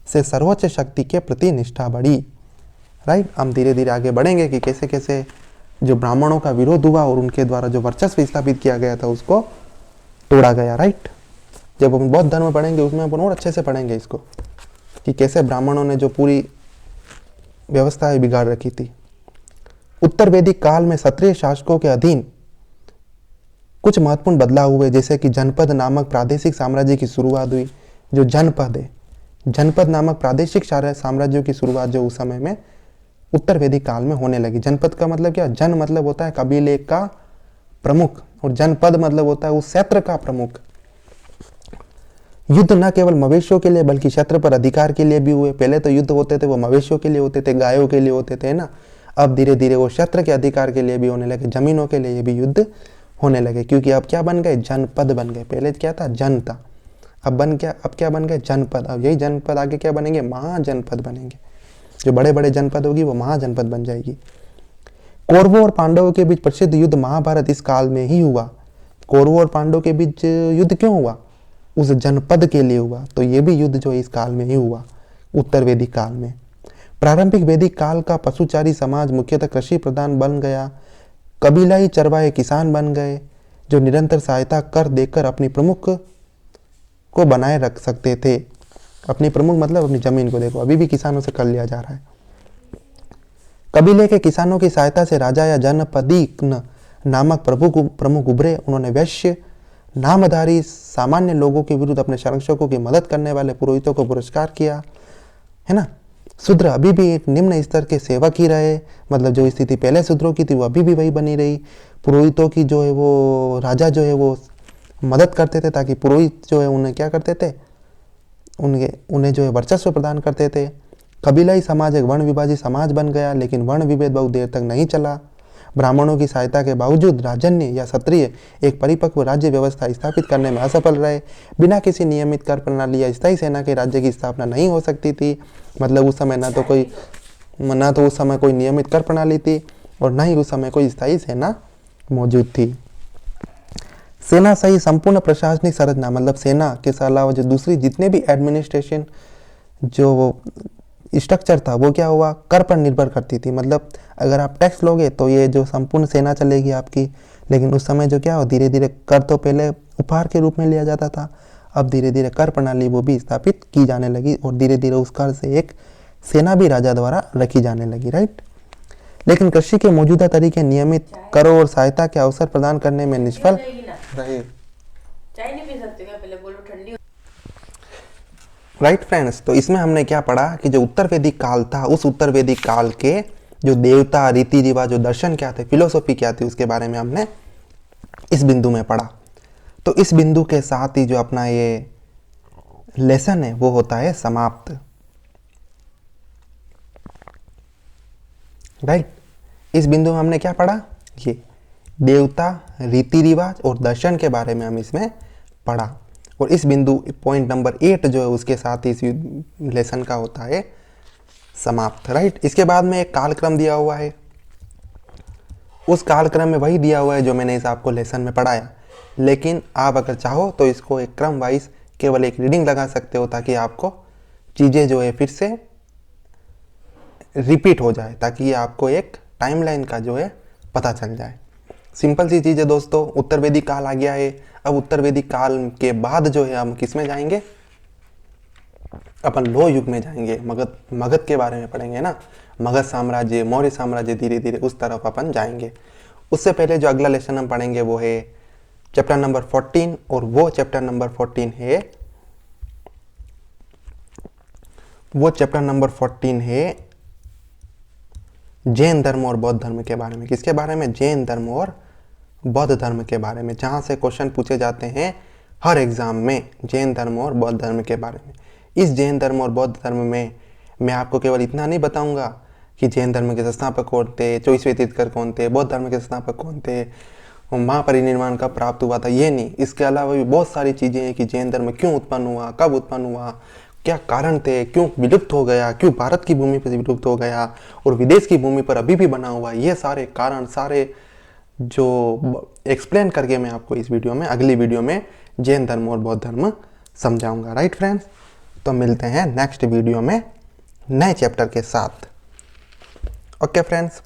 से सर्वोच्च शक्ति के प्रति निष्ठा बढ़ी। राइट, हम धीरे धीरे आगे बढ़ेंगे कि कैसे कैसे जो ब्राह्मणों का विरोध हुआ और उनके द्वारा जो वर्चस्व स्थापित किया गया था उसको तोड़ा गया। राइट, जब हम बौद्ध धर्म पढ़ेंगे उसमें अपन और अच्छे से पढ़ेंगे इसको कि कैसे ब्राह्मणों ने जो पूरी व्यवस्था बिगाड़ रखी थी। उत्तर वैदिक काल में क्षत्रिय शासकों के अधीन कुछ महत्वपूर्ण बदलाव हुए, जैसे कि जनपद नामक प्रादेशिक साम्राज्य की शुरुआत हुई। जो जनपद है, जनपद नामक प्रादेशिक साम्राज्यों की शुरुआत जो उस समय में उत्तर वैदिक काल में होने लगी। जनपद का मतलब क्या? जन मतलब होता है कबीले का प्रमुख और जनपद मतलब होता है उस क्षेत्र का प्रमुख। युद्ध न केवल मवेशियों के लिए बल्कि क्षेत्र पर अधिकार के लिए भी हुए। पहले तो युद्ध होते थे वो मवेशियों के लिए होते थे, गायों के लिए होते थे ना। अब धीरे धीरे वो क्षेत्र के अधिकार के लिए भी होने लगे, जमीनों के लिए भी युद्ध होने लगे, क्योंकि अब क्या बन गए? जनपद बन गए। पहले क्या था? जन था। अब क्या बन गए? जनपद। अब यही जनपद आगे क्या बनेंगे? महाजनपद बनेंगे। जो बड़े बड़े जनपद होगी वो महाजनपद बन जाएगी। कौरवों और पांडवों के बीच प्रसिद्ध युद्ध महाभारत इस काल में ही हुआ। कौरवों और पांडवों के बीच युद्ध क्यों हुआ? उस जनपद के लिए हुआ। तो ये भी युद्ध जो इस काल में ही हुआ, उत्तर वैदिक काल में। प्रारंभिक वैदिक काल का पशुचारी समाज मुख्यतः कृषि प्रधान बन गया। कबीलाई चरवाहे किसान बन गए जो निरंतर सहायता कर देकर अपनी प्रमुख को बनाए रख सकते थे। अपनी प्रमुख मतलब अपनी जमीन को। देखो अभी भी किसानों से कर लिया जा रहा है। कबीले के किसानों की सहायता से राजा या जनपदी नामक प्रमुख उभरे। उन्होंने वैश्य नामधारी सामान्य लोगों के विरुद्ध अपने संरक्षकों की मदद करने वाले पुरोहितों को पुरस्कार किया, है ना। शूद्र अभी भी एक निम्न स्तर के सेवक ही रहे। मतलब जो स्थिति पहले शूद्रों की थी वो अभी भी वही बनी रही। पुरोहितों की जो है वो राजा जो है वो मदद करते थे ताकि पुरोहित जो है उन्हें क्या करते थे, उन्हें जो है वर्चस्व प्रदान करते थे। कबीलाई समाज एक वर्ण विभाजित समाज बन गया, लेकिन वर्ण विभेद बहुत देर तक नहीं चला। ब्राह्मणों की सहायता के बावजूद राजन्य या क्षत्रिय एक परिपक्व राज्य व्यवस्था स्थापित करने में असफल रहे। बिना किसी नियमित कर प्रणाली या स्थायी सेना के राज्य की स्थापना नहीं हो सकती थी। मतलब उस समय ना तो उस समय कोई नियमित कर प्रणाली थी और ना ही उस समय कोई स्थायी सेना मौजूद थी। सेना सही संपूर्ण प्रशासनिक संरचना, मतलब सेना के अलावा जो दूसरी जितने भी एडमिनिस्ट्रेशन जो स्ट्रक्चर था वो क्या हुआ? कर पर निर्भर करती थी। मतलब अगर आप टैक्स लोगे तो ये जो संपूर्ण सेना चलेगी आपकी। लेकिन उस समय जो क्या हो, धीरे धीरे कर तो पहले उपहार के रूप में लिया जाता था, अब धीरे धीरे कर प्रणाली वो भी स्थापित की जाने लगी और धीरे धीरे उस कर से एक सेना भी राजा द्वारा रखी जाने लगी। राइट, लेकिन कृषि के मौजूदा तरीके नियमित करों और सहायता के अवसर प्रदान करने में निष्फल रहे। राइट फ्रेंड्स, तो इसमें हमने क्या पढ़ा कि जो उत्तर वैदिक काल था, उस उत्तर वैदिक काल के जो देवता, रीति रिवाज, जो दर्शन क्या थे, फिलोसॉफी क्या थी, उसके बारे में हमने इस बिंदु में पढ़ा। तो इस बिंदु के साथ ही जो अपना ये लेसन है वो होता है समाप्त। राइट, इस बिंदु में हमने क्या पढ़ा? ये देवता, रीति रिवाज और दर्शन के बारे में हम इसमें पढ़ा। और इस बिंदु पॉइंट नंबर 8 जो है उसके साथ इस लेसन का होता है समाप्त। राइट, इसके बाद में एक कालक्रम दिया हुआ है। उस कालक्रम में वही दिया हुआ है जो मैंने इस आपको लेसन में पढ़ाया, लेकिन आप अगर चाहो तो इसको एक क्रम वाइज केवल एक रीडिंग लगा सकते हो ताकि आपको चीज़ें जो है फिर से रिपीट हो जाए, ताकि आपको एक टाइमलाइन का जो है पता चल जाए। सिंपल सी चीज़ है दोस्तों। उत्तर वैदिक काल आ गया है। अब उत्तर वैदिक काल के बाद जो है हम किस में जाएंगे? अपन लो युग में जाएंगे, मगध मगध के बारे में पढ़ेंगे ना, मगध साम्राज्य, मौर्य साम्राज्य, धीरे धीरे उस तरफ अपन जाएंगे। उससे पहले जो अगला लेसन हम पढ़ेंगे वो है चैप्टर नंबर 14, और वो चैप्टर नंबर 14 है जैन धर्म और बौद्ध धर्म के बारे में। किसके बारे में? जैन धर्म और बौद्ध धर्म के बारे में, जहाँ से क्वेश्चन पूछे जाते हैं हर एग्जाम में, जैन धर्म और बौद्ध धर्म के बारे में। इस जैन धर्म और बौद्ध धर्म में मैं आपको केवल इतना नहीं बताऊंगा कि जैन धर्म के संस्थापक कौन थे, 24वें तीर्थंकर कौन थे, बौद्ध धर्म के संस्थापक कौन थे, महापरिनिर्वाण कब प्राप्त हुआ था, ये नहीं। इसके अलावा भी बहुत सारी चीज़ें हैं कि जैन धर्म क्यों उत्पन्न हुआ, कब उत्पन्न हुआ, क्या कारण थे, क्यों विलुप्त हो गया, क्यों भारत की भूमि पर विलुप्त हो गया और विदेश की भूमि पर अभी भी बना हुआ, ये सारे कारण सारे जो एक्सप्लेन करके मैं आपको इस वीडियो में, अगली वीडियो में जैन धर्म और बौद्ध धर्म समझाऊंगा। राइट फ्रेंड्स, तो मिलते हैं नेक्स्ट वीडियो में नए चैप्टर के साथ। Okay friends.